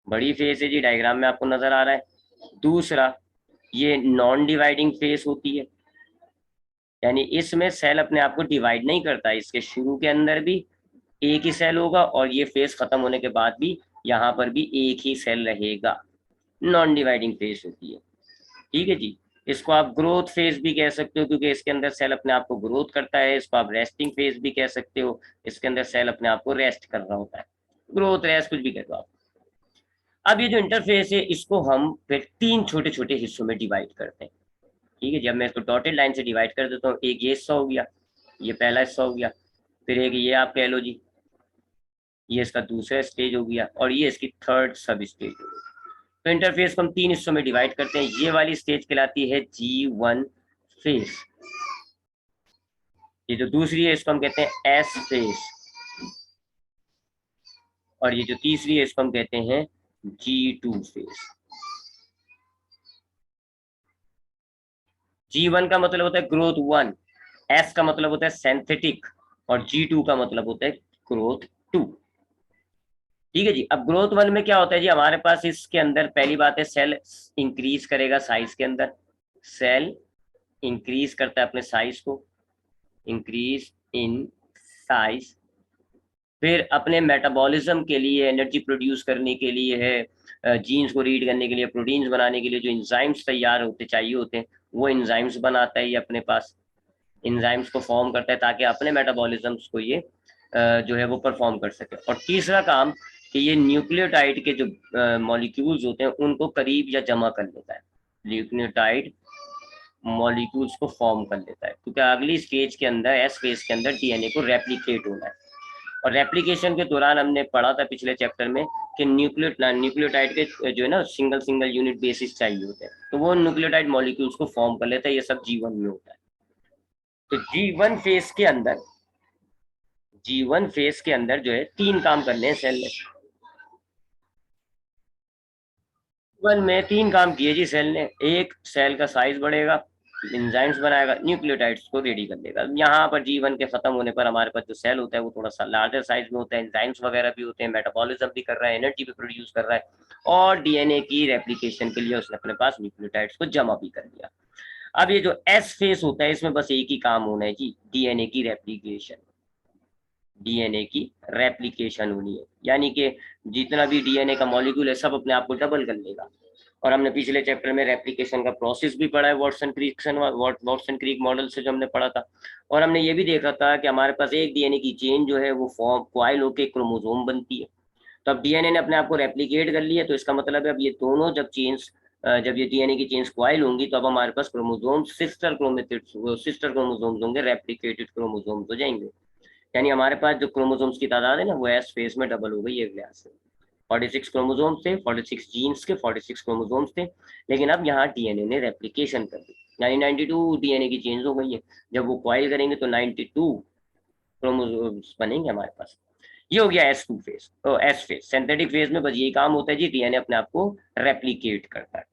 बड़ी फेस है जी, डायग्राम में आपको नजर आ रहा है। दूसरा, ये नॉन डिवाइडिंग फेस होती है, यानी इसमें सेल अपने आप को डिवाइड नहीं करता, इसके शुरू के अंदर भी एक ही सेल होगा और ये फेस खत्म होने के बाद भी यहाँ पर भी एक ही सेल रहेगा, नॉन डिवाइडिंग फेस होती है, ठीक है जी। इसको आप ग्रोथ फेज भी कह सकते हो, क्योंकि इसके अंदर सेल अपने आप को ग्रोथ करता है। इसको आप रेस्टिंग फेज भी कह सकते हो, इसके अंदर सेल अपने आप को रेस्ट कर रहा होता है, ग्रोथ, रेस्ट, कुछ भी कह दो आप। अब ये जो इंटरफेस है इसको हम फिर तीन छोटे छोटे हिस्सों में डिवाइड करते हैं, ठीक है। जब मैं इसको डॉटेड लाइन से डिवाइड कर देता हूँ, एक ये हिस्सा हो गया, ये पहला हिस्सा हो गया, फिर एक ये आप कह लो जी, ये इसका दूसरा स्टेज हो गया, और ये इसकी थर्ड सब स्टेज हो गई। तो इंटरफेस को हम तीन हिस्सों में डिवाइड करते हैं। ये वाली स्टेज कहलाती है G1 फेज, ये जो दूसरी है इसको हम कहते हैं S फेज, और ये जो तीसरी है इसको हम कहते हैं G2 फेज। G1 का मतलब होता है ग्रोथ 1, S का मतलब होता है सिंथेटिक, और G2 का मतलब होता है ग्रोथ 2, ठीक है जी। अब ग्रोथ 1 में क्या होता है जी, हमारे पास इसके अंदर पहली बात है सेल इंक्रीज करेगा साइज के अंदर, सेल इंक्रीज करता है अपने साइज को, इंक्रीज इन साइज। फिर अपने मेटाबॉलिज्म के लिए, एनर्जी प्रोड्यूस करने के लिए है, जीन्स को रीड करने के लिए, प्रोटीन्स बनाने के लिए जो इंजाइम्स तैयार होते चाहिए होते हैं, वो इंजाइम्स बनाता है ये अपने पास, इंजाइम्स को फॉर्म करता है ताकि अपने मेटाबॉलिज्म्स को ये जो है वो परफॉर्म कर सके। और तीसरा काम कि ये न्यूक्लियोटाइड के जो मॉलिक्यूल्स होते हैं उनको करीब या जमा कर लेता है, न्यूक्लियोटाइड मॉलिक्यूल्स को फॉर्म कर लेता है, क्योंकि अगली स्टेज के अंदर, एस फेज के अंदर, डीएनए को रेप्लिकेट होना है। और रेप्लिकेशन के दौरान हमने पढ़ा था पिछले चैप्टर में कि न्यूक्लियोटाइड के जो है ना सिंगल सिंगल यूनिट बेसिस चाहिए होते हैं, तो वो न्यूक्लियोटाइड मॉलिक्यूल्स को फॉर्म कर लेता है, ये सब G1 में होता है। तो G1 फेज के अंदर जो है तीन काम करने हैं सेल ने, वन में तीन काम किए जी सेल ने। एक, सेल का साइज बढ़ेगा, इंजाइम्स बनाएगा, न्यूक्लियोटाइड्स को रेडी कर देगा। यहाँ पर G1 के खत्म होने पर हमारे पास जो सेल होता है वो थोड़ा सा लार्जर साइज में होता है, इंजाइम्स वगैरह भी होते हैं, मेटाबॉलिज्म भी कर रहा है, एनर्जी भी प्रोड्यूस कर रहा है, और डीएनए की रेप्लिकेशन के लिए उसने अपने पास न्यूक्लियोटाइड्स को जमा भी कर लिया। अब ये जो एस फेस होता है इसमें बस एक ही काम होना है जी, डीएनए की रेप्लिकेशन, डीएनए की रेप्लिकेशन होनी है, यानी कि जितना भी डीएनए का मॉलिक्यूल है सब अपने आप को डबल कर लेगा। और हमने पिछले चैप्टर में रेप्लिकेशन का प्रोसेस भी पढ़ा है, वॉटसन क्रिक मॉडल से जो हमने पढ़ा था। और हमने ये भी देखा था कि हमारे पास एक डीएनए की चेन जो है वो फॉर्म क्वाइल होकर क्रोमोसोम बनती है। तो अब डीएनए ने अपने आप को रेप्लिकेट कर लिया, तो इसका मतलब है अब ये दोनों जब ये डीएनए की चेन्स क्वाइल होंगी तो अब हमारे पास क्रोमोसोम सिस्टर क्रोमोसोम्स होंगे, रेप्लिकेटेड क्रोमोसोम्स हो जाएंगे। यानी हमारे पास जो क्रोमोसोम्स की तादाद है ना वो एस फेज में डबल हो गई है लिहाज से। 46 क्रोमोसोम्स थे, 46 जीन्स के 46 क्रोमोसोम्स थे, लेकिन अब यहाँ डीएनए ने रेप्लिकेशन कर दी, यानी 92 डीएनए की चेंज हो गई है। जब वो क्वाइल करेंगे तो 92 क्रोमोसोम्स बनेंगे हमारे पास। ये हो गया S2 फेज। तो एस फेज, सिंथेटिक फेज में बस यही काम होता है जी, डीएनए अपने आप को रेप्लिकेट करता है।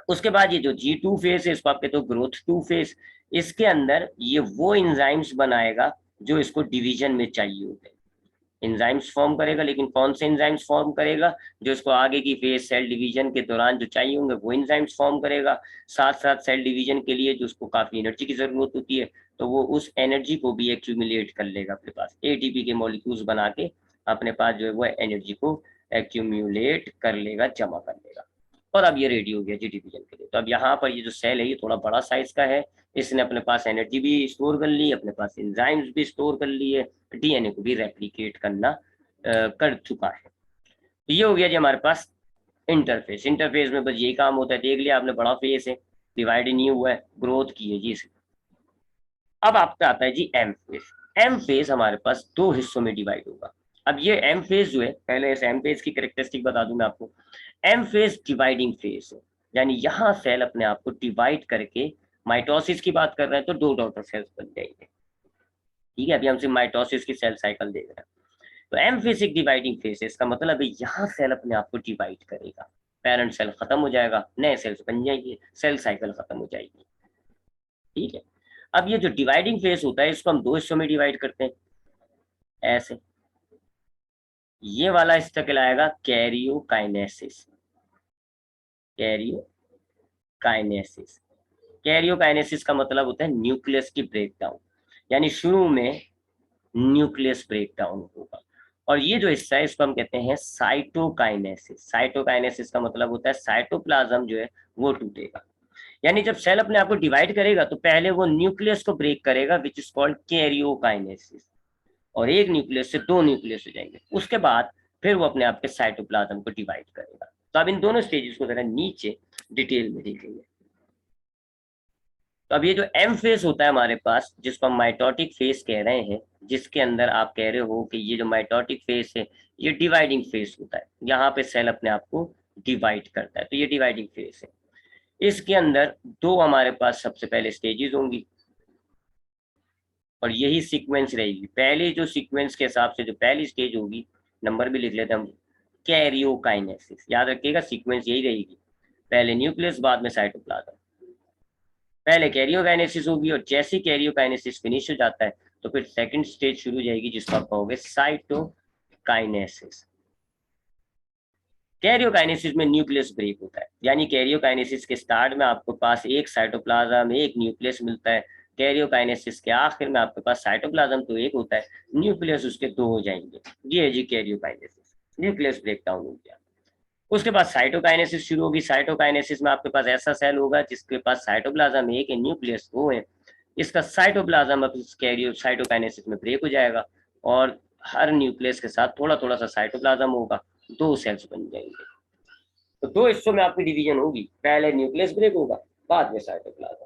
उसके बाद ये जो G2 फेज है इसको आप कहते हो ग्रोथ 2 फेज। इसके अंदर ये वो इंजाइम्स बनाएगा जो इसको डिवीजन में चाहिए होते हैं, एंजाइम्स फॉर्म करेगा, लेकिन कौन से एंजाइम्स फॉर्म करेगा, जो इसको आगे की फेज सेल डिवीजन के दौरान जो चाहिए होंगे वो एंजाइम्स फॉर्म करेगा। साथ साथ सेल डिवीजन के लिए जो उसको काफी एनर्जी की जरूरत होती है, तो वो उस एनर्जी को भी एक्यूमुलेट कर लेगा अपने पास, एटीपी के मॉलिक्यूल्स बना के अपने पास जो है वो एनर्जी को एक्यूमुलेट कर लेगा, जमा कर लेगा। और अब ये रेडी हो गया जी डिवीजन के लिए। तो अब यहाँ पर ये जो सेल है ये थोड़ा बड़ा साइज का है, इसने अपने पास एनर्जी भी स्टोर कर ली, अपने पास एंजाइम्स भी स्टोर कर लिए, डीएनए को भी रेप्लिकेट करना कर चुका है। तो ये हो गया जी हमारे पास इंटरफेस। इंटरफेस में बस यही काम होता है, देख लिया आपने, बड़ा फेस है, डिवाइड नहीं हुआ है, ग्रोथ की है जी इसमें। अब आपका आता है जी एम फेज। एम फेज हमारे पास दो हिस्सों में डिवाइड होगा। अब ये एम फेज जो है, पहले इस एम फेज की कैरेक्टरिस्टिक बता दूं मैं आपको। एम फेज डिवाइडिंग फेज है, यानी यहाँ सेल अपने आप को डिवाइड करके, माइटोसिस की बात कर रहे हैं तो दो डॉटर सेल्स बन जाएंगे, ठीक है, अभी हम सिर्फ माइटोसिस की सेल साइकिल देख रहे हैं। तो एम्फिसिक डिवाइडिंग फेज, इसका मतलब है यहाँ सेल अपने आप को डिवाइड करेगा, पेरेंट सेल खत्म हो जाएगा, नए सेल्स बन जाएंगे, सेल साइकिल खत्म हो जाएगी। ठीक है, अब ये जो डिवाइडिंग फेज होता है इसको हम दो हिस्सों में डिवाइड करते हैं ऐसे। ये वाला हिस्सा कहलाएगा कैरियोकाइनेसिस। कैरियोकाइनेसिस, कैरियोकाइनेसिस का मतलब होता है न्यूक्लियस की ब्रेकडाउन, यानी शुरू में न्यूक्लियस ब्रेकडाउन होगा। और ये जो हिस्सा है इसको हम कहते हैं साइटोकाइनेसिस। साइटोकाइनेसिस का मतलब होता है साइटोप्लाज्म जो है वो टूटेगा। यानी जब सेल अपने आप को डिवाइड करेगा तो पहले वो न्यूक्लियस को ब्रेक करेगा, विच इज कॉल्ड कैरियोकाइनेसिस, और एक न्यूक्लियस से दो न्यूक्लियस हो जाएंगे। उसके बाद फिर वो अपने आप के साइटोप्लाज्म को डिवाइड करेगा। तो अब इन दोनों स्टेजेस को जरा नीचे डिटेल में देखेंगे। तो अब ये जो एम फेस होता है हमारे पास, जिसको हम माइटोटिक फेस कह रहे हैं, जिसके अंदर आप कह रहे हो कि ये जो माइटोटिक फेस है ये डिवाइडिंग फेस होता है, यहाँ पे सेल अपने आप को डिवाइड करता है, तो ये डिवाइडिंग फेस है। इसके अंदर दो हमारे पास सबसे पहले स्टेजेस होंगी और यही सीक्वेंस रहेगी। पहले जो सीक्वेंस के हिसाब से जो पहली स्टेज होगी, नंबर भी लिख लेते हैं हम, कैरियोकाइनेसिस। याद रखिएगा सीक्वेंस यही रहेगी, पहले न्यूक्लियस बाद में साइटोप्लाज्म। पहले कैरियोकाइनेसिस होगी और जैसे कैरियोकाइनेसिस फिनिश हो जाता है तो फिर सेकंड स्टेज शुरू हो जाएगी जिसको आप कहोगे साइटोकाइनेसिस। कैरियोकाइनेसिस में न्यूक्लियस ब्रेक होता है, यानी कैरियोकाइनेसिस के स्टार्ट में आपके पास एक साइटोप्लाज्म एक न्यूक्लियस मिलता है, कैरियोकाइनेसिस के आखिर में आपके पास साइटोप्लाज्म तो एक होता है, न्यूक्लियस उसके दो हो जाएंगे। ये है जी कैरियोकाइनेसिस, न्यूक्लियस ब्रेकडाउन हो गया। उसके बाद साइटोकाइनेसिस शुरू होगी। साइटोकाइनेसिस में आपके पास ऐसा सेल होगा जिसके पास साइटोप्लाज्म एक है, न्यूक्लियस दो है। इसका साइटोप्लाज्म अब कैरियो साइटोकाइनेसिस में ब्रेक हो जाएगा और हर न्यूक्लियस के साथ थोड़ा थोड़ा सा साइटोप्लाज्म होगा, दो सेल्स बन जाएंगे। तो दो हिस्सों में आपकी डिवीजन होगी, पहले न्यूक्लियस ब्रेक होगा बाद में साइटोप्लाज्म।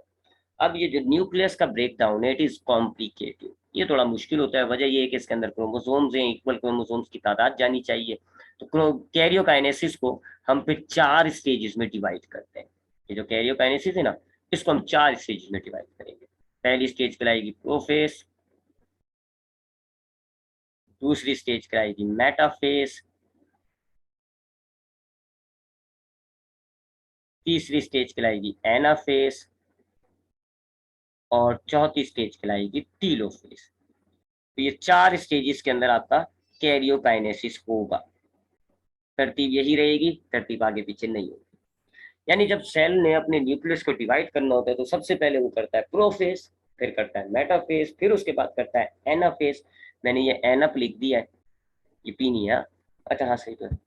अब ये जो न्यूक्लियस का ब्रेकडाउन है इट इज कॉम्प्लिकेटेड, ये थोड़ा मुश्किल होता है। वजह ये है कि इसके अंदर क्रोमोसोम्स हैं, इक्वल क्रोमोसोम्स की तादाद जानी चाहिए। तो कैरियोकाइनेसिस को हम फिर चार स्टेजेस में डिवाइड करते हैं। ये जो कैरियोकाइनेसिस है ना, इसको हम चार स्टेजेस में डिवाइड करेंगे। पहली स्टेज कहलाएगी प्रोफेस, दूसरी स्टेज कहलाएगी मेटाफेस, तीसरी स्टेज कहलाएगी एनाफेस और चौथी स्टेज कहलाएगी टीलोफेस। तो ये चार स्टेजेस के अंदर आपका कैरियोकाइनेसिस होगा। तरतीब यही रहेगी, तरतीब आगे पीछे नहीं होगी। यानी जब सेल ने अपने न्यूक्लियस को डिवाइड करना होता है तो सबसे पहले वो करता है प्रोफेस, फिर करता है मेटाफेस, फिर उसके बाद करता है एनाफेस। मैंने ये एनअप लिख दिया है, ये पी नहीं है। अच्छा हाँ सही तो है,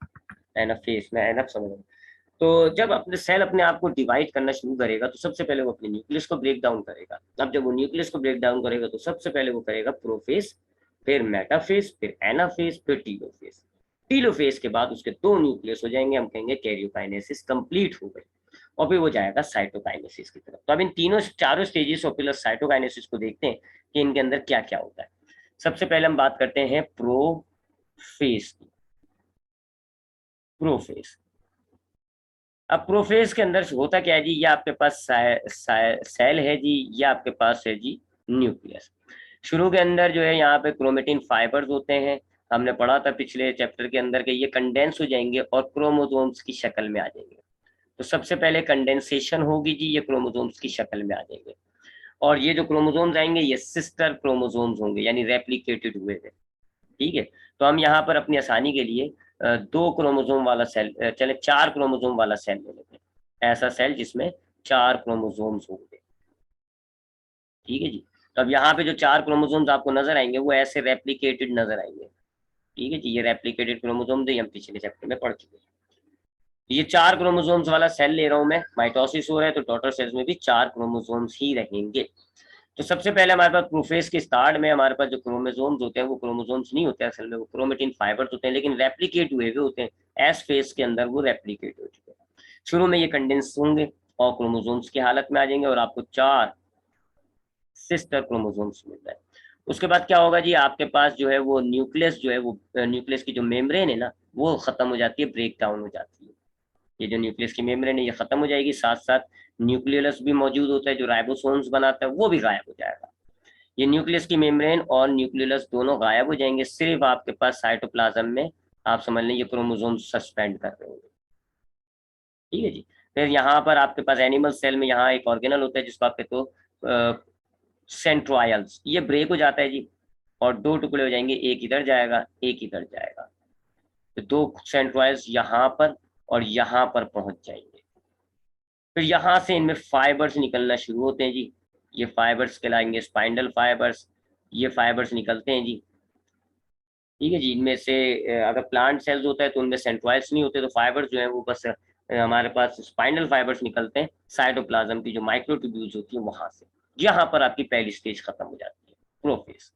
एनाफेस मैं एनअप समझ रहा हूँ। तो जब अपने सेल अपने आप को डिवाइड करना शुरू करेगा तो सबसे पहले वो अपने न्यूक्लियस को ब्रेक डाउन करेगा। अब जब वो न्यूक्लियस को ब्रेक डाउन करेगा तो सबसे पहले वो करेगा प्रोफेस, फिर मेटाफेस, फिर एनाफेस, फिर टीलोफेस। टीलोफेस के बाद उसके दो न्यूक्लियस हो जाएंगे, हम कहेंगे कैरियोकाइनेसिस कंप्लीट हो गई, और फिर वो जाएगा साइटोकाइनेसिस की तरफ। तो अब इन तीनों चारों स्टेजेस ऑफ प्लस साइटोकाइनेसिस को देखते हैं कि इनके अंदर क्या क्या होता है। सबसे पहले हम बात करते हैं प्रोफेस की। प्रोफेस, अब प्रोफेज के अंदर होता क्या है जी, ये आपके पास सेल है जी, ये आपके पास है जी न्यूक्लियस। शुरू के अंदर जो है यहाँ पे क्रोमेटिन फाइबर्स होते हैं, हमने पढ़ा था पिछले चैप्टर के अंदर के ये कंडेंस हो जाएंगे और क्रोमोसोम्स की शक्ल में आ जाएंगे। तो सबसे पहले कंडेंसेशन होगी जी, ये क्रोमोसोम्स की शक्ल में आ जाएंगे और ये जो क्रोमोसोम्स आएंगे ये सिस्टर क्रोमोसोम्स होंगे, यानी रेप्लिकेटेड हुए थे। ठीक है, तो हम यहाँ पर अपनी आसानी के लिए दो क्रोमोसोम वाला सेल, चले चार क्रोमोसोम वाला सेल ले लेते हैं, ऐसा सेल जिसमें चार क्रोमोसोम्स होंगे। ठीक है जी, तो अब यहाँ पे जो चार क्रोमोसोम्स आपको नजर आएंगे वो ऐसे रेप्लिकेटेड नजर आएंगे। ठीक है जी, ये रेप्लिकेटेड क्रोमोसोम हम पिछले चैप्टर में पढ़ चुके हैं। ये चार क्रोमोसोम्स वाला सेल ले रहा हूं मैं, माइटोसिस हो रहा है तो डॉटर सेल्स में भी चार क्रोमोसोम्स ही रहेंगे। तो सबसे पहले हमारे पास प्रोफेज के स्टार्ट में हमारे पास जो क्रोमोसोम्स होते हैं वो क्रोमोसोम्स नहीं होते हैं असल में, वो क्रोमेटिन फाइबर्स होते हैं, लेकिन रेप्लिकेट हुए हुए होते हैं। एस फेज के अंदर वो रेप्लिकेट हो चुके हैं। शुरू में ये कंडेंस होंगे और क्रोमोसोम्स की हालत में आ जाएंगे और आपको चार सिस्टर क्रोमोसोम्स मिल रहा है। उसके बाद क्या होगा जी, आपके पास जो है वो न्यूक्लियस जो है वो न्यूक्लियस की जो मेम्ब्रेन है ना वो खत्म हो जाती है, ब्रेक डाउन हो जाती है। ये जो न्यूक्लियस की मेम्ब्रेन है ये खत्म हो जाएगी, साथ साथ न्यूक्लियस भी मौजूद होता है जो राइबोसोम्स बनाता है वो भी गायब हो जाएगा। ये न्यूक्लियस की मेम्ब्रेन और न्यूक्लियस दोनों गायब हो जाएंगे, सिर्फ आपके पास साइटोप्लाज्म में आप समझ लें ये क्रोमोसोम सस्पेंड कर रहे होंगे। ठीक है जी। फिर यहाँ पर आपके पास एनिमल सेल में यहाँ एक ऑर्गेनल होता है जिसको आप कहते हो सेंट्रोइल्स, ये ब्रेक हो जाता है जी और दो टुकड़े हो जाएंगे, एक इधर जाएगा एक इधर जाएगा, तो दो सेंट्रोइल्स यहाँ पर और यहाँ पर पहुंच जाएंगे। फिर यहाँ से इनमें फाइबर्स निकलना शुरू होते हैं जी, ये फाइबर्स कहलाएंगे स्पाइंडल फाइबर्स, ये फाइबर्स निकलते हैं जी। ठीक है जी। इनमें से अगर प्लांट सेल्स होता है तो उनमें सेंट्रोइड्स नहीं होते, तो फाइबर्स जो है वो बस हमारे पास स्पाइनल फाइबर्स निकलते हैं साइटोप्लाज्म की जो माइक्रोट्यूब्यूल्स होती है वहां से। यहाँ पर आपकी पहली स्टेज खत्म हो जाती है, प्रोफेज।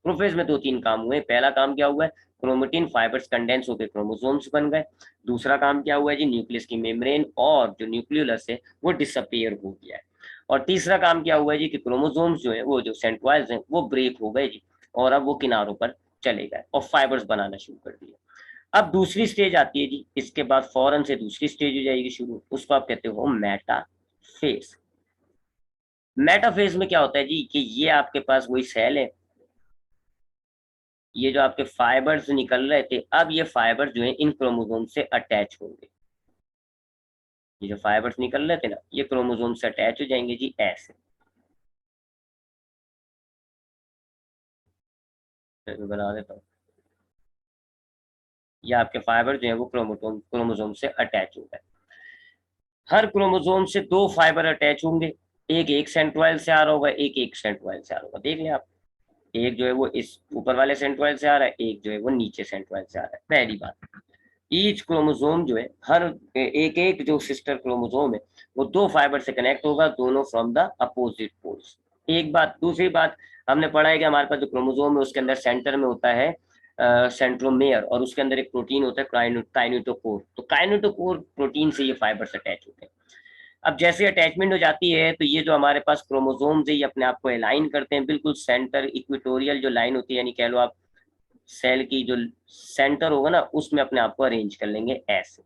प्रोफेज में दो तीन काम हुए। पहला काम क्या हुआ है, क्रोमेटिन फाइबर्स कंडेंस होकर क्रोमोसोम्स बन गए। दूसरा काम क्या हुआ है जी, न्यूक्लियस की मेम्ब्रेन और जो न्यूक्लियस है वो डिसअपियर हो गया है। और तीसरा काम क्या हुआ है जी कि क्रोमोसोम्स जो है वो जो सेंट्रोइड्स हैं वो ब्रेक हो गए जी, और अब वो किनारों पर चले गए और फाइबर्स बनाना शुरू कर दिए। अब दूसरी स्टेज आती है जी, इसके बाद फौरन से दूसरी स्टेज हो जाएगी शुरू, उसको आप कहते हो मेटाफेज। मेटाफेज में क्या होता है जी कि ये आपके पास वही सेल है, ये जो आपके फाइबर्स निकल रहे थे, अब ये फाइबर्स जो है इन क्रोमोसोम से अटैच होंगे। ये जो फाइबर्स निकल रहे थे ना, ये क्रोमोसोम से अटैच हो जाएंगे जी ऐसे। मैं बना देता हूँ, ये आपके फाइबर जो है वो क्रोमोसोम से अटैच हो गए। हर क्रोमोसोम से दो फाइबर अटैच होंगे, एक एक सेंट्रोइड से आ रहा होगा, एक एक सेंट्रोइड से आ रहा होगा। देख लें आप, एक जो है वो इस ऊपर वाले सेंट्रोइड से आ रहा है, एक जो है वो नीचे सेंट्रोइड से आ रहा है। पहली बात, ईच क्रोमोसोम जो है हर एक एक जो सिस्टर क्रोमोसोम है वो दो फाइबर से कनेक्ट होगा, दोनों फ्रॉम द अपोजिट पोल्स। एक बात। दूसरी बात, हमने पढ़ा है कि हमारे पास जो क्रोमोसोम है उसके अंदर सेंटर में होता है सेंट्रोमेयर, और उसके अंदर एक प्रोटीन होता है काइनेटोकोर। तो काइनेटोकोर प्रोटीन से ये फाइबर्स अटैच होते हैं। अब जैसे अटैचमेंट हो जाती है तो ये जो हमारे पास क्रोमोसोम्स है ये अपने आप को अलाइन करते हैं, बिल्कुल सेंटर इक्वेटोरियल जो लाइन होती है, यानी कह लो आप सेल की जो सेंटर होगा ना उसमें अपने आप को अरेंज कर लेंगे ऐसे।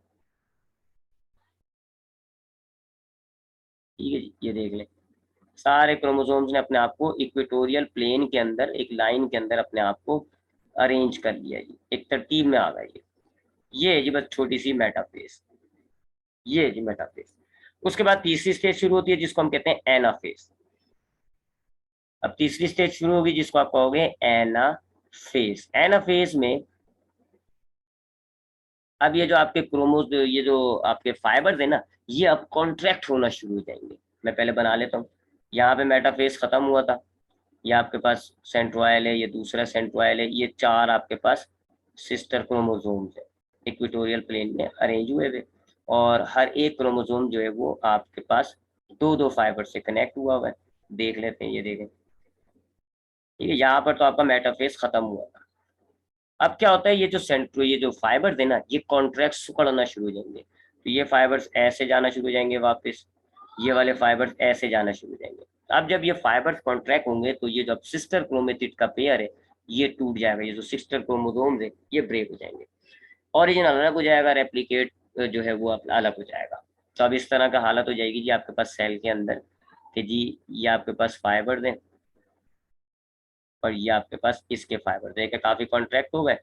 ठीक है जी, ये देख लें, सारे क्रोमोसोम्स ने अपने आप को इक्वेटोरियल प्लेन के अंदर एक लाइन के अंदर अपने आप को अरेंज कर लिया जी, एक तरतीब में आ गए। ये है जी बस छोटी सी मेटाफेज, ये है जी मेटाफेज। उसके बाद तीसरी स्टेज शुरू होती है जिसको हम कहते हैं एनाफेज। अब तीसरी स्टेज शुरू होगी जिसको आप कहोगे एनाफेज। एनाफेज में अब ये जो आपके क्रोमोज ये जो आपके फाइबर्स है ना, ये अब कॉन्ट्रैक्ट होना शुरू हो जाएंगे। मैं पहले बना लेता हूँ। यहाँ पे मेटाफेज खत्म हुआ था, ये आपके पास सेंट्रोइल है, ये दूसरा सेंट्रोइल है, ये चार आपके पास सिस्टर क्रोमोसोम्स है इक्वेटोरियल प्लेन में अरेंज हुए हुए, और हर एक क्रोमोसोम जो है वो आपके पास दो दो फाइबर से कनेक्ट हुआ हुआ है। देख लेते हैं, ये देखें। ठीक है, यहाँ पर तो आपका मेटाफेज खत्म हुआ था। अब क्या होता है, ये जो सेंट्रो ये जो फाइबर है ना, ये कॉन्ट्रैक्ट सिकुड़ना शुरू हो जाएंगे। तो ये फाइबर्स ऐसे जाना शुरू हो जाएंगे वापस, ये वाले फाइबर्स ऐसे जाना शुरू हो जाएंगे। अब जब ये फाइबर्स कॉन्ट्रैक्ट होंगे तो ये जो सिस्टर क्रोमेटिड का पेयर है ये टूट जाएगा, ये जो सिस्टर क्रोमोसोम्स है ये ब्रेक हो जाएंगे, ओरिजिन अलग हो जाएगा, रेप्लिकेट जो है वो अलग हो जाएगा। तो अब इस तरह का हालत हो जाएगी जी आपके पास सेल के अंदर कि जी ये आपके पास फाइबर्स हैं और ये आपके पास इसके फाइबर्स है, काफी कॉन्ट्रैक्ट हो गए,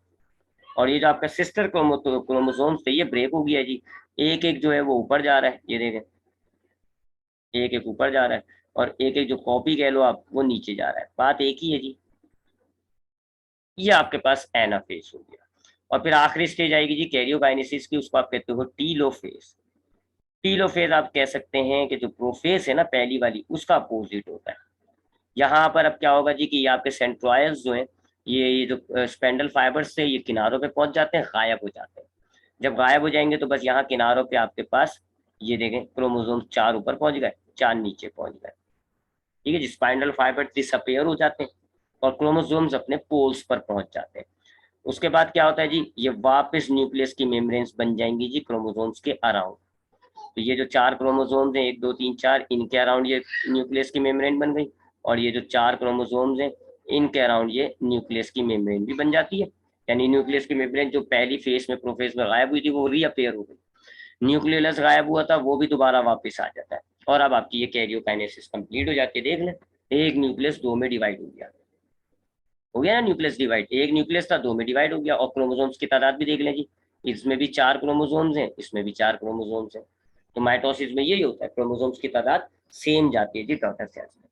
और ये जो आपका सिस्टर क्रोमोसोम्स थे ये ब्रेक हो गया जी। एक एक जो है वो ऊपर जा रहा है, ये देखें, एक एक ऊपर जा रहा है, और एक एक जो कॉपी कह लो आप वो नीचे जा रहा है, बात एक ही है जी। ये आपके पास एनाफेज हो गया। और फिर आखिरी स्टेज आएगी जी कैरियोकाइनेसिस की, उसको आप कहते हो टीलोफेज। टीलोफेज आप कह सकते हैं कि जो प्रोफेज है ना पहली वाली, उसका अपोजिट होता है। यहाँ पर अब क्या होगा जी कि ये आपके सेंट्रोइल्स जो हैं ये जो स्पेंडल फाइबर्स से ये किनारों पे पहुंच जाते हैं, गायब हो जाते हैं। जब गायब हो जाएंगे तो बस यहाँ किनारों पे आपके पास ये देखें क्रोमोसोम चार ऊपर पहुंच गए, चार नीचे पहुंच गए। ठीक है जी, स्पाइनल फाइबर डिसअपेयर हो जाते हैं और क्रोमोसोम्स अपने पोल्स पर पहुंच जाते हैं। उसके बाद क्या होता है जी, ये वापस न्यूक्लियस की मेम्ब्रेन्स बन जाएंगी जी क्रोमोसोम्स के अराउंड। तो ये जो चार क्रोमोसोम्स हैं, एक दो तीन चार, इनके अराउंड ये न्यूक्लियस की मेम्ब्रेन बन गई, और ये जो चार क्रोमोसोम्स हैं इनके अराउंड ये न्यूक्लियस की मेम्ब्रेन भी बन जाती है। यानी न्यूक्लियस की मेम्ब्रेन जो पहली फेज में प्रोफेज में गायब हुई थी वो रीअपेयर हो गई, न्यूक्लियस गायब हुआ था वो भी दोबारा वापस आ जाता है, और अब आपकी ये कैरियोकाइनेसिस कंप्लीट हो जाती है। देख लें, एक न्यूक्लियस दो में डिवाइड हो गया ना, न्यूक्लियस डिवाइड, एक न्यूक्लियस था दो में डिवाइड हो गया। और क्रोमोसोम्स की तादाद भी देख लें जी, इसमें भी 4 क्रोमोसोम्स हैं, इसमें भी 4 क्रोमोसोम्स हैं। तो माइटोसिस में यही होता है, क्रोमोसोम्स की तादाद सेम जाती है जी डॉटर सेल्स में।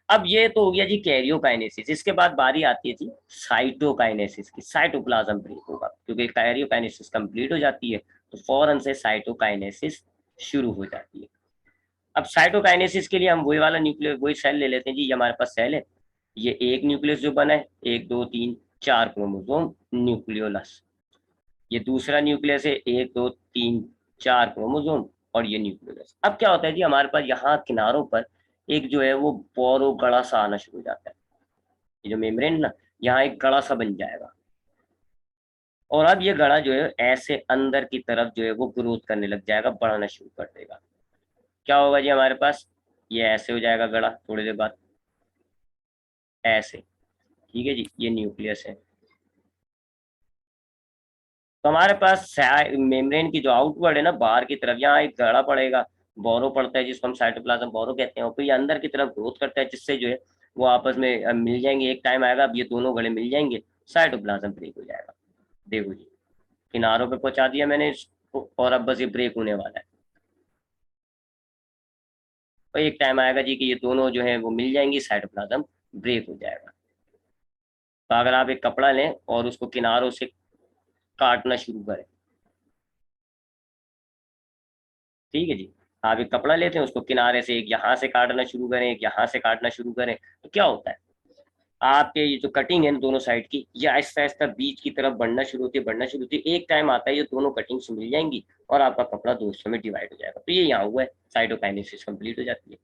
अब ये तो हो गया जी कैरियोकाइनेसिस। इसके बाद बारी आती है जी साइटोकाइनेसिस की। साइटोप्लाज्म ब्रेक होगा, क्योंकि कैरियोकाइनेसिस कंप्लीट हो जाती है तो फौरन से साइटोकाइनेसिस शुरू हो जाती है। अब साइटोकाइनेसिस के लिए हम वही वाला न्यूक्लियर, वही सेल ले लेते हैं जी। ये हमारे पास सेल है, ये एक न्यूक्लियस जो बना है, एक दो तीन चार क्रोमोसोम न्यूक्लियोलस। ये दूसरा न्यूक्लियस है, एक दो तीन चार क्रोमोसोम, और ये न्यूक्लियस। अब क्या होता है जी, हमारे पास यहाँ किनारों पर एक जो है वो बोरो गड़ा सा आना शुरू हो जाता है। ये जो मेम्ब्रेन ना, यहाँ एक गड़ा सा बन जाएगा। और अब ये गड़ा जो है ऐसे अंदर की तरफ जो है वो ग्रोथ करने लग जाएगा, बढ़ना शुरू कर देगा। क्या होगा जी हमारे पास, ये ऐसे हो जाएगा गड़ा थोड़ी देर बाद, ऐसे। ठीक है जी, ये न्यूक्लियस है। तो हमारे पास मेम्ब्रेन की जो आउटवर्ड है ना, बाहर की तरफ, यहाँ एक गड़ा पड़ेगा, बोरो पड़ता है जिसको हम साइटोप्लाज्म बोरो कहते हैं। और फिर ये अंदर की तरफ ग्रोथ करता है, जिससे जो है वो आपस में मिल जाएंगे। एक टाइम आएगा, अब ये दोनों गड़े मिल जाएंगे, साइटोप्लाज्म ब्रेक हो जाएगा। देखो जी, किनारों पे पहुंचा दिया मैंने इसको, और अब बस ये ब्रेक होने वाला है। तो एक टाइम आएगा जी कि ये दोनों जो है वो मिल जाएंगी, साइटोप्लाज्म ब्रेक हो जाएगा। तो अगर आप एक कपड़ा लें और उसको किनारों से काटना शुरू करें, ठीक है जी, आप एक कपड़ा लेते हैं, उसको किनारे से एक यहाँ से काटना शुरू करें, एक यहाँ से काटना शुरू करें, तो क्या होता है, आपके ये जो कटिंग है ना दोनों साइड की, ये आहिस्ता आहिस्ता बीच की तरफ बढ़ना शुरू होती है, बढ़ना शुरू होती है। एक टाइम आता है ये दोनों कटिंग्स मिल जाएंगी और आपका कपड़ा दो हिस्सों में डिवाइड हो जाएगा। तो ये यहाँ हुआ है, साइटोकाइनेसिस कंप्लीट हो जाती है।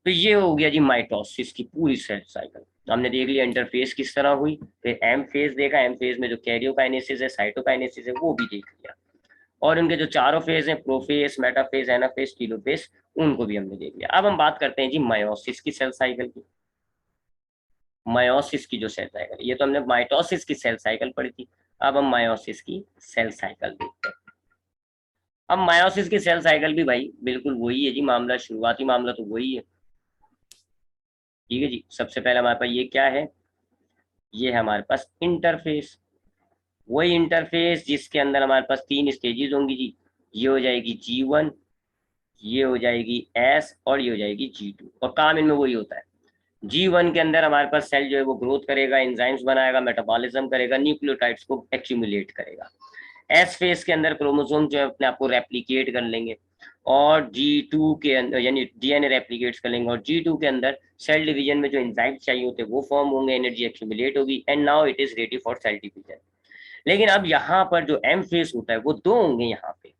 तो ये हो गया जी माइटोसिस की पूरी सेल साइकिल। हमने देख लिया इंटरफेस किस तरह हुई, फिर एम फेज देखा, एम फेज में जो कैरियोकाइनेसिस है, साइटोकाइनेसिस है, वो भी देख लिया। और इनके जो चारों फेज हैं, प्रोफेज, मेटाफेज, एनाफेज, टीलोफेज, उनको भी हमने देख लिया। अब हम बात करते हैं जी मायोसिस की सेल साइकिल की। मायोसिस की जो सेल साइकिल, ये तो हमने माइटोसिस की सेल साइकिल पढ़ी थी, अब हम मायोसिस की सेल साइकिल देखते हैं। अब मायोसिस की सेल साइकिल भी भाई बिल्कुल वही है जी, मामला शुरुआती मामला तो वही है। ठीक है जी, सबसे पहले हमारे पास ये क्या है, ये है हमारे पास इंटरफेस। वही इंटरफेस जिसके अंदर हमारे पास तीन स्टेजेस होंगी जी। ये हो जाएगी G1, ये हो जाएगी S, और ये हो जाएगी G2। और काम इनमें वही होता है। G1 के अंदर हमारे पास सेल जो है वो ग्रोथ करेगा, एंजाइम्स बनाएगा, मेटाबॉलिज्म करेगा, न्यूक्लियोटाइड्स को एक्यूमुलेट करेगा। एस फेज के अंदर क्रोमोसोम जो है अपने आप को रेप्लिकेट कर लेंगे, और G2 के अंदर यानी डीएनए रेप्लिकेट्स कर लेंगे, और G2 के अंदर सेल डिवीजन में जो एंजाइम्स चाहिए होते हैं वो फॉर्म होंगे, एनर्जी एक्यूमुलेट होगी, and now it is ready for sale division. लेकिन अब यहाँ पर जो एम फेज होता है वो दो होंगे, यहाँ पे,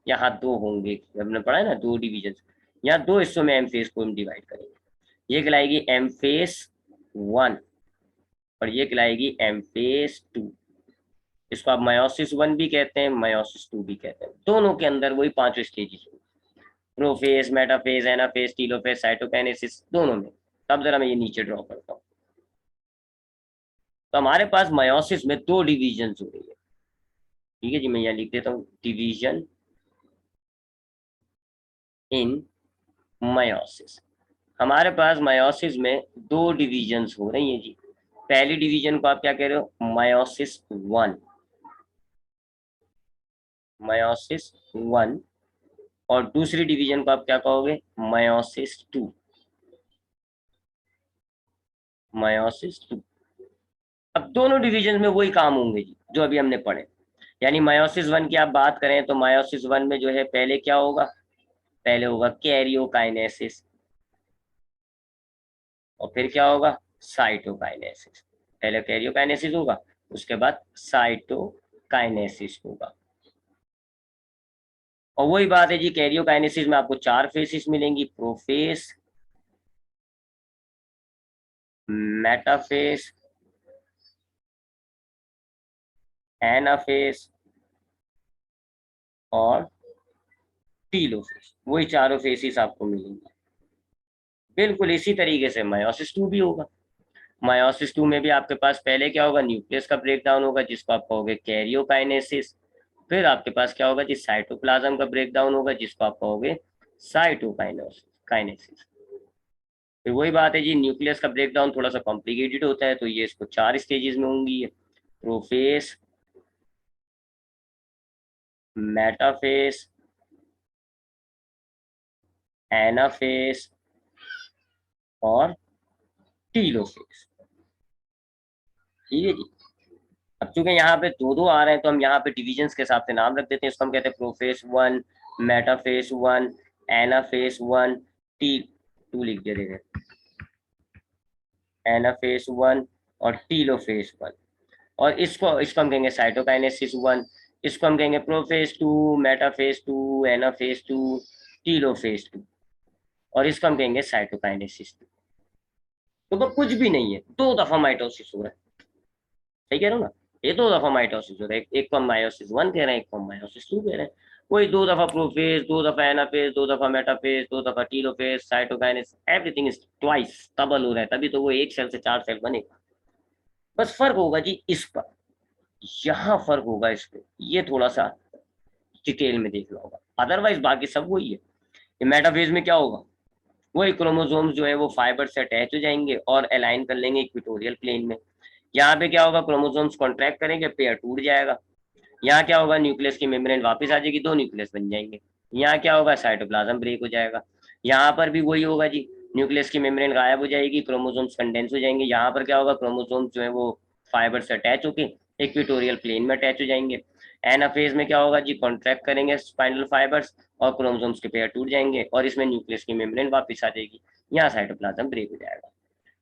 यहाँ दो होंगे, हमने पढ़ा है ना दो डिवीजन। यहाँ दो हिस्सों में एम फेज को हम डिवाइड करेंगे। ये कहलाएगी एम फेज 1, और ये कहलाएगी एम फेज 2। इसको आप मायोसिस 1 भी कहते हैं, मायोसिस 2 भी कहते हैं। दोनों के अंदर वही पांचों stages, prophase, metaphase, anaphase, telophase, cytokinesis, दोनों में। तब जरा मैं ये नीचे ड्रॉ करता हूँ। तो हमारे पास मायोसिस में दो डिवीजन हो रही है। ठीक है जी, मैं यहाँ लिख देता हूँ, डिवीजन इन मायोसिस। हमारे पास मायोसिस में दो डिवीजन्स हो रही हैं जी। पहली डिवीजन को आप क्या कह रहे हो, मायोसिस 1, मायोसिस 1। और दूसरी डिवीजन को आप क्या कहोगे, मायोसिस 2, मायोसिस 2। अब दोनों डिवीजन में वही काम होंगे जी जो अभी हमने पढ़े। यानी मायोसिस 1 की आप बात करें तो मायोसिस 1 में जो है पहले क्या होगा, पहले होगा कैरियोकाइनेसिस, और फिर क्या होगा, साइटोकाइनेसिस। पहले कैरियोकाइनेसिस होगा, उसके बाद साइटोकाइनेसिस होगा। और वही बात है जी, कैरियोकाइनेसिस में आपको चार फेसिस मिलेंगी, प्रोफेस, मेटाफेस, एनाफेस, और टीलोफेस। वही चारों फेसिस आपको मिलेंगी। बिल्कुल इसी तरीके से मायोसिस 2 भी होगा। मायोसिस 2 में भी आपके पास पहले क्या होगा, न्यूक्लियस का ब्रेकडाउन होगा जिसको आप कहोगे कैरियोकाइनेसिस। फिर आपके पास क्या होगा जी, साइटोप्लाज्म का ब्रेकडाउन होगा जिसको आप कहोगे साइटोकाइनेसिस। फिर वही बात है जी, न्यूक्लियस का ब्रेकडाउन थोड़ा सा कॉम्प्लिकेटेड होता है, तो ये इसको 4 स्टेजेस में होंगी, प्रोफेस, मेटाफेस, एनाफेस और टीलोफेस। ठीक है जी। अब चूंकि यहाँ पे दो दो आ रहे हैं तो हम यहाँ पे डिविजन्स के हिसाब से नाम रख देते हैं। इसको हम कहते हैं प्रोफेस 1, मेटाफेस 1, एनाफेस 1, टी 2 लिख दे रहे हैं, एनाफेस 1 और टीलोफेस 1। और इसको इसको हम कहेंगे साइटोकाइनेसिस 1, इसको हम कहेंगे प्रोफेस 2, मेटाफेस 2, एनाफेस 2, टीलोफेस 2, और इसको हम कहेंगे साइटोकाइनेसिस 2। तो कुछ भी नहीं है, 2 दफा माइटोसिस हो रहा है, सही कह रहा हूँ ना। ये 2 दफा माइटोसिस हो रहा है, एक को हम मायोसिस 1 कह रहे हैं, एक को हम मायोसिस 2 कह रहे हैं। वही 2 दफा प्रोफेस, 2 दफा एनाफेस, 2 दफा मेटाफेस, 2 दफा telophase, साइटोकाइनेस, everything is twice, double हो रहा है, तभी तो वो एक सेल से 4 सेल बनेगा। बस फर्क होगा जी इस पर, यहाँ फर्क होगा इस पे, ये थोड़ा सा डिटेल में देखना होगा, अदरवाइज बाकी सब वही है। ये मेटाफेज में क्या होगा, वही क्रोमोसोम्स जो है वो फाइबर से अटैच हो जाएंगे और अलाइन कर लेंगे इक्वेटोरियल प्लेन में। यहाँ पे क्या होगा, क्रोमोसोम्स कॉन्ट्रैक्ट करेंगे, पेयर टूट जाएगा। यहाँ क्या होगा, न्यूक्लियस की मेम्ब्रेन वापस आ जाएगी, 2 न्यूक्लियस बन जाएंगे। यहाँ क्या होगा, साइटोप्लाज्म ब्रेक हो जाएगा। यहाँ पर भी वही होगा जी, न्यूक्लियस की मेम्ब्रेन गायब हो जाएगी, क्रोमोसोम्स कंडेंस हो जाएंगे। यहाँ पर क्या होगा, क्रोमोसोम्स जो है वो फाइबर से अटैच होके इक्वेटोरियल प्लेन में अटैच हो जाएंगे। एनाफेज में क्या होगा जी, कॉन्ट्रैक्ट करेंगे स्पाइनल फाइबर्स और क्रोमोसोम्स के पेयर टूट जाएंगे और इसमें न्यूक्लियस की मेम्ब्रेन वापस आ जाएगी, यहाँ साइटोप्लाज्म ब्रेक हो जाएगा।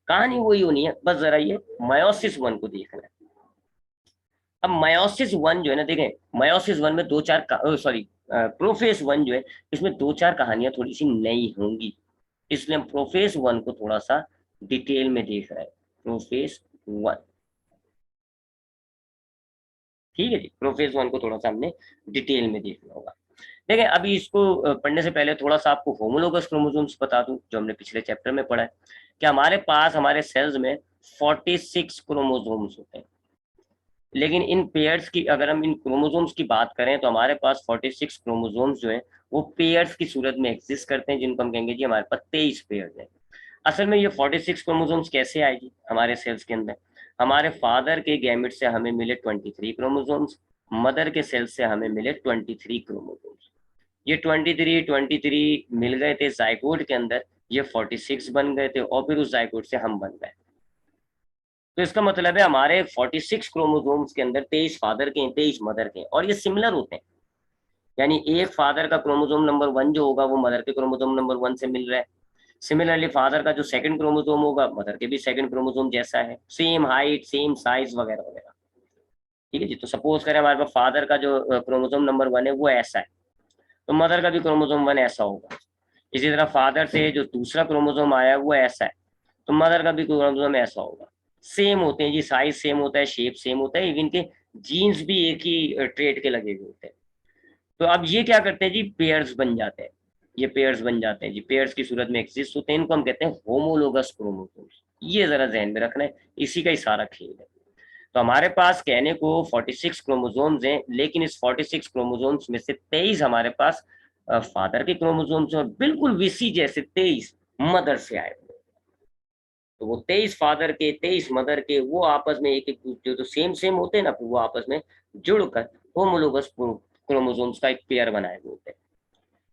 कहानी वही होनी है, बस जरा ये मायोसिस 1 को देखना है। अब मायोसिस 1 जो है ना, देखें मायोसिस 1 में दो चार, सॉरी, प्रोफेस 1 जो है, इसमें 2-4 कहानियां थोड़ी सी नई होंगी, इसलिए हम प्रोफेस 1 को थोड़ा सा डिटेल में देख रहे हैं। प्रोफेस 1, ठीक है जी, प्रोफेस 1 को थोड़ा सा हमने डिटेल में देखना होगा। देखें अभी इसको पढ़ने से पहले थोड़ा सा आपको होमोलोगस क्रोमोसोम्स बता दूं, जो हमने पिछले चैप्टर में पढ़ा है, कि हमारे पास हमारे सेल्स में 46 क्रोमोसोम्स होते हैं। लेकिन इन पेयर्स की, अगर हम इन क्रोमोसोम्स की बात करें तो हमारे पास 46 क्रोमोसोम्स जो हैं वो पेयर्स की सूरत में एग्जिस्ट करते हैं, जिनको हम कहेंगे जी हमारे पास 23 पेयर्स हैं। असल में ये 46 क्रोमोसोम्स कैसे आए जी हमारे सेल्स के अंदर, हमारे फादर के गैमेट से हमें मिले 23 क्रोमोसोम्स, मदर के सेल्स से हमें मिले 23 क्रोमोसोम्स। ये 23 मिल गए थे जाइगोट के अंदर, ये 46 बन गए थे और फिर उस जाइगोट से हम बन गए। तो इसका मतलब है हमारे 46 क्रोमोसोम्स के अंदर 23 फादर के हैं, 23 मदर के हैं, और ये सिमिलर होते हैं। यानी एक फादर का क्रोमोसोम नंबर 1 जो होगा वो मदर के क्रोमोसोम नंबर 1 से मिल रहा है। सिमिलरली फादर का जो सेकंड क्रोमोसोम होगा मदर के भी सेकंड क्रोमोसोम जैसा है, सेम हाइट, सेम साइज वगैरह वगैरह। ठीक है जी। तो सपोज करें हमारे पास फादर का जो क्रोमोसोम नंबर 1 है वो ऐसा है, तो मदर का भी क्रोमोसोम 1 ऐसा होगा। इसी तरह फादर से जो दूसरा क्रोमोसोम आया वो ऐसा है, तो मदर का भी क्रोमोसोम ऐसा होगा। सेम होते हैं जी, साइज सेम होता है, शेप सेम होता है, इवन के जीन्स भी एक ही ट्रेड के लगे हुए होते हैं। तो अब ये क्या करते हैं जी, पेयर्स बन जाते हैं। ये पेयर्स बन जाते हैं जी, पेयर्स की सूरत में एग्जिस्ट होते हैं, इनको हम कहते हैं होमोलोगस क्रोमोसोम्स। ये जरा जहन में रखना है, इसी का ही सारा खेल है। तो हमारे पास कहने को 46 क्रोमोसोम्स हैं, लेकिन इस 46 क्रोमोसोम्स में से 23 हमारे पास फादर के क्रोमोसोम्स हैं और बिल्कुल विसी जैसे 23 मदर से आए हुए। तो वो 23 फादर के, 23 मदर के, वो आपस में एक एक जो सेम सेम होते हैं ना, फिर वो आपस में जुड़कर होमोलोगस क्रोमोसोम्स का एक पेयर बनाए हुए होते हैं।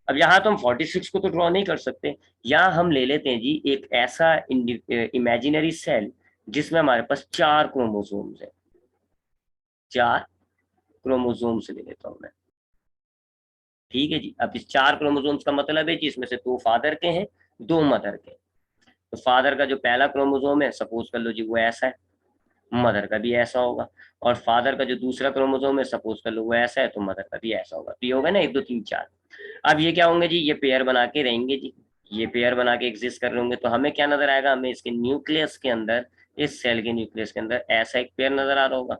अब यहाँ तो हम 46 को तो ड्रॉ नहीं कर सकते, यहाँ हम ले लेते हैं जी एक ऐसा इमेजिनरी सेल जिसमें हमारे पास 4 क्रोमोसोम्स है, 4 क्रोमोसोम्स ले लेता हूँ मैं। ठीक है जी। अब इस 4 क्रोमोसोम्स का मतलब है कि इसमें से 2 फादर के हैं, 2 मदर के। तो फादर का जो पहला क्रोमोसोम है सपोज कर लो जी वो ऐसा है, मदर का भी ऐसा होगा। और फादर का जो दूसरा क्रोमोसोम है सपोज कर लो वो ऐसा है, तो मदर का भी ऐसा होगा। तो ये होगा ना 1 2 3 4। अब ये क्या होंगे जी, ये पेयर बना के रहेंगे जी, ये पेयर बना के एग्जिस्ट कर रहे होंगे। तो हमें क्या नजर आएगा, हमें इसके न्यूक्लियस के अंदर, इस सेल के न्यूक्लियस के अंदर ऐसा एक पेयर नजर आ रहा होगा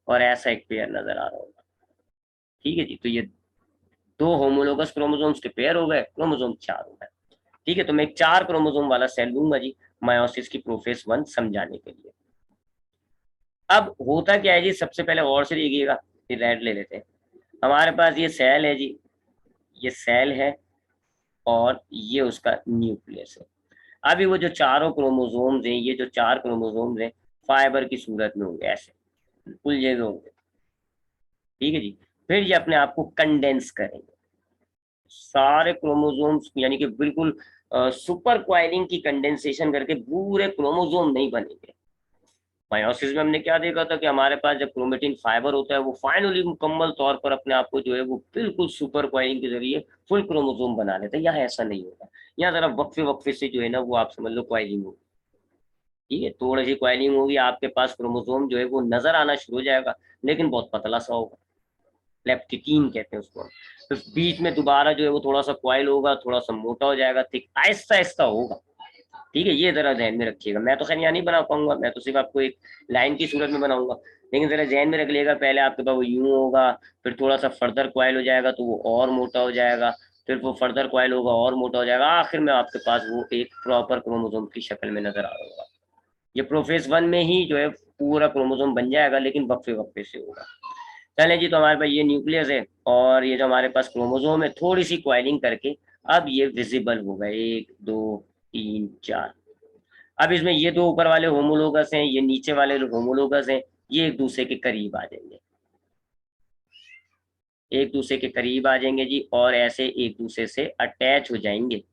और ऐसा एक पेयर नजर आ रहा होगा। ठीक है जी। तो ये 2 होमोलोगस क्रोमोसोम्स के पेयर हो गए, क्रोमोसोम 4 हो गए। ठीक है। तो मैं एक 4 क्रोमोसोम वाला सेल लूंगा जी मायोसिस की प्रोफेस 1 समझाने के लिए। अब होता क्या है जी, सबसे पहले और से देखिएगा, रेड ले लेते हैं। हमारे पास ये सेल है जी, ये सेल है और ये उसका न्यूक्लियस है। अभी वो जो चारों क्रोमोसोम्स हैं, ये जो 4 क्रोमोसोम्स हैं, फाइबर की सूरत में होंगे, ऐसे उलझे हुए होंगे। ठीक है जी। फिर ये अपने आप को कंडेंस करेंगे, सारे क्रोमोसोम्स, यानी कि बिल्कुल सुपर क्वाइलिंग की कंडेंसेशन करके पूरे क्रोमोसोम नहीं बनेंगे। मायोसिस में हमने क्या देखा था कि हमारे पास जब क्रोमेटिन फाइबर होता है, वो फाइनली मुकम्मल तौर पर अपने आप को जो है वो बिल्कुल सुपर क्वाइलिंग के जरिए फुल क्रोमोसोम बना लेता है। यहाँ ऐसा नहीं होगा, यहाँ जरा वक्फे वक्फे से जो है ना, वो आप समझ लो क्वाइलिंग होगी। ठीक है, थोड़ी सी क्वाइलिंग होगी, आपके पास क्रोमोसोम जो है वो नजर आना शुरू हो जाएगा, लेकिन बहुत पतला सा होगा, लेप्टिकीन कहते हैं उसको। तो बीच में दोबारा जो है वो थोड़ा सा क्वाइल होगा, थोड़ा सा मोटा हो जाएगा, थिक, आहिस्ता आहिस्ता होगा। ठीक है, ये जरा ध्यान में रखिएगा। मैं तो खैर यहाँ नहीं बना पाऊंगा, मैं तो सिर्फ आपको एक लाइन की सूरत में बनाऊंगा, लेकिन जरा ध्यान में रख लिएगा, पहले आपके पास वो यूं होगा, फिर थोड़ा सा फर्दर क्वाइल हो जाएगा तो वो और मोटा हो जाएगा, फिर वो फर्दर क्वाइल होगा और मोटा हो जाएगा, आखिर में आपके पास वो एक प्रॉपर क्रोमोसोम की शक्ल में नजर आ रहा होगा। ये प्रोफेज 1 में ही जो है पूरा क्रोमोसोम बन जाएगा, लेकिन वक्फे वक्फे से होगा। चले जी, तो हमारे पास ये न्यूक्लियस है, और ये जो हमारे पास क्रोमोसोम है, थोड़ी सी क्वाइलिंग करके अब ये विजिबल होगा, 1 2 3 4। अब इसमें ये दो ऊपर वाले होमोलोगस हैं, ये नीचे वाले होमोलोगस हैं, ये एक दूसरे के करीब आ जाएंगे, एक दूसरे के करीब आ जाएंगे जी, और ऐसे एक दूसरे से अटैच हो जाएंगे।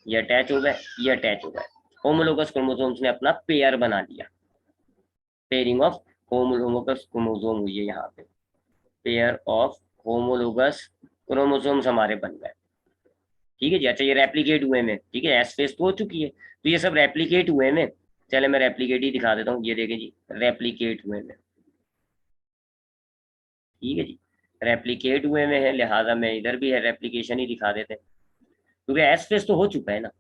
ये अटैच हो गए, ये अटैच हो गए, होमोलोगस क्रोमोसोम्स ने अपना पेयर बना लिया, पेयरिंग ऑफ होमोलोगस क्रोमोसोम हुई है यहाँ पे, पेयर ऑफ होमोलोगस क्रोमोसोम्स हमारे बन गए। ठीक है जी। अच्छा, ये रेप्लीकेट हुए में, ठीक है, एस फेस तो हो चुकी है, तो ये सब रेप्लीकेट हुए में। चले मैं रेप्लीकेट ही दिखा देता हूँ, ये देखें जी, रेप्लीकेट हुए में। ठीक है जी, रेप्लीकेट हुए में है, लिहाजा मैं इधर भी है रेप्लीकेशन ही दिखा देते हैं, क्योंकि एस फेस तो हो चुका है ना।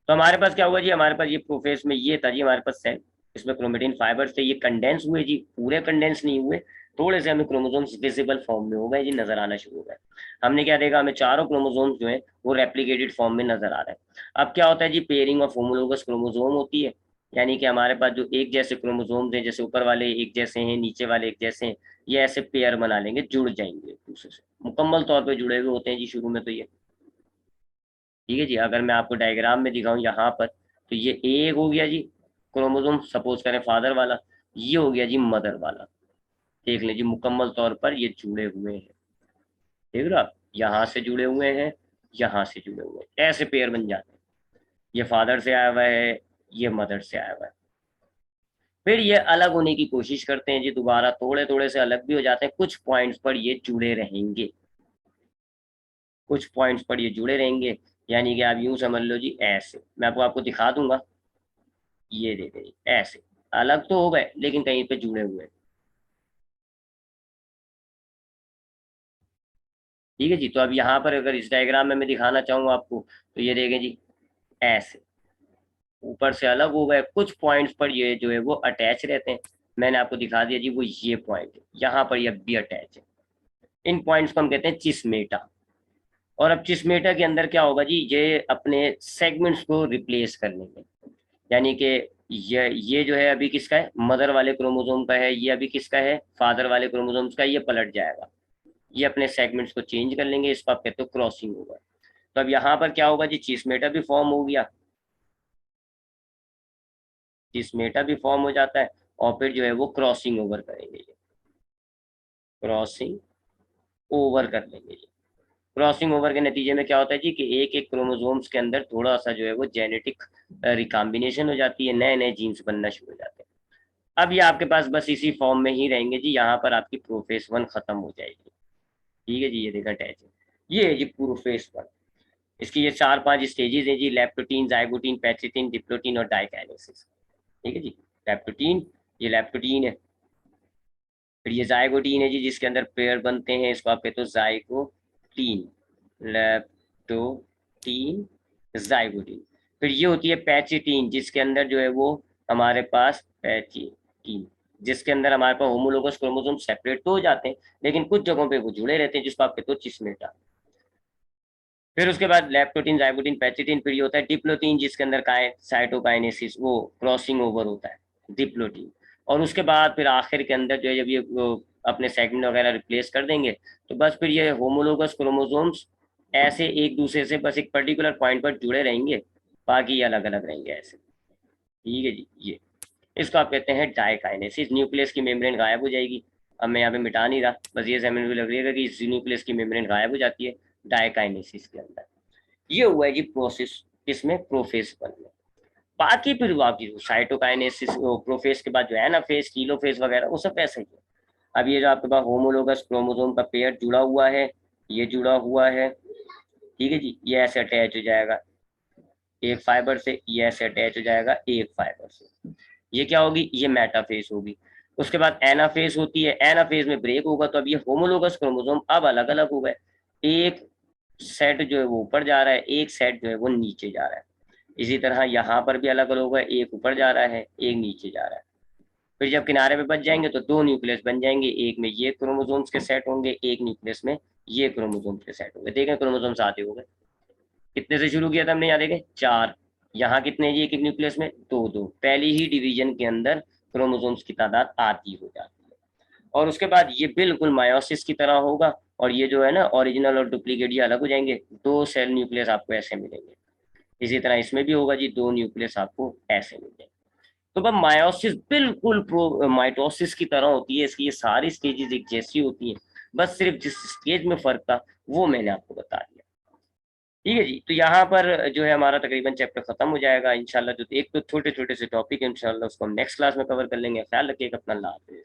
तो हमारे पास क्या हुआ जी, हमारे पास ये प्रोफेस में ये था जी, हमारे पास सेल, इसमें क्रोमेटिन फाइबर्स थे, ये कंडेंस हुए जी, पूरे कंडेंस नहीं हुए, थोड़े से हमें क्रोमोसोम्स विजिबल फॉर्म में हो गए जी, नजर आना शुरू हो गए। हमने क्या देखा, हमें चारों क्रोमोसोम्स जो है वो रेप्लिकेटेड फॉर्म में नजर आ रहे हैं। अब क्या होता है जी, पेयरिंग ऑफ होमोलोगस क्रोमोसोम होती है, यानी कि हमारे पास जो एक जैसे क्रोमोसोम्स हैं, जैसे ऊपर वाले एक जैसे हैं, नीचे वाले एक जैसे हैं, ये ऐसे पेयर बना लेंगे, जुड़ जाएंगे एक दूसरे से, मुकम्मल तौर पर जुड़े हुए होते हैं जी शुरू में तो ये। ठीक है जी, अगर मैं आपको डायग्राम में दिखाऊं यहाँ पर, तो ये एक हो गया जी क्रोमोसोम, सपोज करें फादर वाला, ये हो गया जी मदर वाला। देख लें जी, मुकम्मल तौर पर ये जुड़े हुए हैं, देख रहे हो आप, यहाँ से जुड़े हुए हैं, यहाँ से जुड़े हुए हैं, ऐसे पेयर बन जाते हैं। ये फादर से आया हुआ है, ये मदर से आया हुआ है। फिर ये अलग होने की कोशिश करते हैं जी, दोबारा थोड़े थोड़े से अलग भी हो जाते हैं, कुछ पॉइंट्स पर ये जुड़े रहेंगे, कुछ पॉइंट्स पर ये जुड़े रहेंगे। यानी कि आप यूं समझ लो जी, ऐसे मैं आपको दिखा दूंगा, ये देखें जी, ऐसे अलग तो हो गए, लेकिन कहीं पे जुड़े हुए हैं। ठीक है जी। तो अब यहाँ पर अगर इस डायग्राम में मैं दिखाना चाहूँ आपको, तो ये देखें जी, ऐसे ऊपर से अलग हो गए, कुछ पॉइंट्स पर ये जो है वो अटैच रहते हैं। मैंने आपको दिखा दिया जी, वो ये पॉइंट है, यहाँ पर ये भी अटैच है। इन पॉइंट्स को हम कहते हैं चिस्मेटा। और अब चिस्मेटा के अंदर क्या होगा जी, ये अपने सेगमेंट्स को रिप्लेस कर लेंगे, यानी कि ये जो है अभी किसका है, मदर वाले क्रोमोसोम का है, ये अभी किसका है, फादर वाले क्रोमोसोम्स का, ये पलट जाएगा, ये अपने सेगमेंट्स को चेंज कर लेंगे, इसको आप कहते हो क्रॉसिंग होगा। तो अब यहाँ पर क्या होगा जी, चिस्मेटा भी फॉर्म हो गया, चिस्मेटा भी फॉर्म हो जाता है, और फिर जो है वो क्रॉसिंग ओवर करेंगे, ये क्रॉसिंग ओवर कर लेंगे ये। क्रॉसिंग ओवर के नतीजे में क्या होता है जी, कि एक एक क्रोमोसोम्स के अंदर थोड़ा सा जो है वो जेनेटिक रिकॉम्बिनेशन हो जाती है, नए नए जीन्स बनना शुरू हो जाते हैं। अब ये आपके पास बस इसी फॉर्म में ही रहेंगे जी, यहाँ पर आपकी प्रोफेस 1 खत्म हो जाएगी। ठीक है जी, ये देखा अटैच है, ये है जी प्रोफेस 1। इसकी ये 4 5 स्टेजेस हैं जी, लैप्टोटीन, जाइगोटीन, पैचिटिन, डिप्लोटीन और डाइकाइनेसिस। ठीक है जी, लैप्टोटीन, ये लैप्टोटीन है, फिर ये जाइगोटीन है जी, जिसके अंदर पेयर बनते हैं, इसको आप कहते हो जाइगोटीन, लैप्टोटीन, जाइगोटीन। फिर ये होती है पैचिटीन, जिसके अंदर जो है वो हमारे पास पैचिटीन, जिसके अंदर हमारे पास होमोलोगस क्रोमोसोम सेपरेट तो हो जाते हैं, लेकिन कुछ जगहों पे वो जुड़े रहते हैं, जिसको आप कहते हो चिस्मेटा। फिर उसके बाद लैप्टोटीन, जाइगोटीन, पैचिटीन, फिर ये होता है डिप्लोटीन, जिसके अंदर का साइटोकाइनेसिस, वो क्रॉसिंग ओवर होता है, डिप्लोटीन। और उसके बाद फिर आखिर के अंदर जो है, जब ये अपने सेगमेंट वगैरह रिप्लेस कर देंगे, तो बस फिर ये होमोलोगस क्रोमोसोम्स ऐसे एक दूसरे से बस एक पर्टिकुलर पॉइंट पर जुड़े रहेंगे, बाकी अलग अलग रहेंगे ऐसे। ठीक है जी। ये इसको आप कहते हैं डायकाइनेसिस। न्यूक्लियस की मेम्ब्रेन गायब हो जाएगी। अब मैं यहाँ पे मिटा नहीं रहा, बस ये समझ में लग रही है कि इस न्यूक्लियस की मेम्ब्रेन गायब हो जाती है डायकाइनेसिस के अंदर। ये हुआ है जी प्रोसेस, इसमें प्रोफेस बनने। बाकी फिर बाकी साइटोकाइनेसिस प्रोफेस के बाद जो है ना फेस, टीलोफेस वगैरह वो सब ऐसा ही है। अब ये जो आपके पास होमोलोगस क्रोमोसोम का पेयर जुड़ा हुआ है, ये जुड़ा हुआ है, ठीक है जी, ये ऐसे अटैच हो जाएगा एक फाइबर से, ये ऐसे अटैच हो जाएगा एक फाइबर से। ये क्या होगी, ये मेटाफेज होगी। उसके बाद एनाफेज होती है, एनाफेज में ब्रेक होगा, तो अब ये होमोलोगस क्रोमोसोम अब अलग अलग हो गए। एक सेट जो है वो ऊपर जा रहा है, एक सेट जो है वो नीचे जा रहा है। इसी तरह यहाँ पर भी अलग अलग होगा, एक ऊपर जा रहा है एक नीचे जा रहा है। फिर जब किनारे पे बच जाएंगे तो दो न्यूक्लियस बन जाएंगे, एक में ये क्रोमोसोम्स के सेट होंगे, एक न्यूक्लियस में ये क्रोमोसोम्स के सेट होंगे। देखें क्रोमोसोम्स आते हो गए, कितने से शुरू किया था हमने, यहाँ देखें चार। यहाँ कितने जी एक एक न्यूक्लियस में, दो दो। पहली ही डिवीजन के अंदर क्रोमोसोम्स की तादाद आती हो जाती है। और उसके बाद ये बिल्कुल मायोसिस की तरह होगा, और ये जो है ना ओरिजिनल और डुप्लीकेट ये अलग हो जाएंगे, दो सेल न्यूक्लियस आपको ऐसे मिलेंगे। इसी तरह इसमें भी होगा जी, दो न्यूक्लियस आपको ऐसे मिल जाएंगे। तो अब मायोसिस बिल्कुल प्रो माइटोसिस की तरह होती है, इसकी ये सारी स्टेजेस एक जैसी होती हैं, बस सिर्फ जिस स्टेज में फर्क था वो मैंने आपको बता दिया। ठीक है जी। तो यहाँ पर जो है हमारा तकरीबन चैप्टर खत्म हो जाएगा इंशाल्लाह। जो एक तो छोटे छोटे से टॉपिक है इंशाल्लाह उसको हम नेक्स्ट क्लास में कवर कर लेंगे। ख्याल रखिएगा अपना, अल्लाह हाफिज़।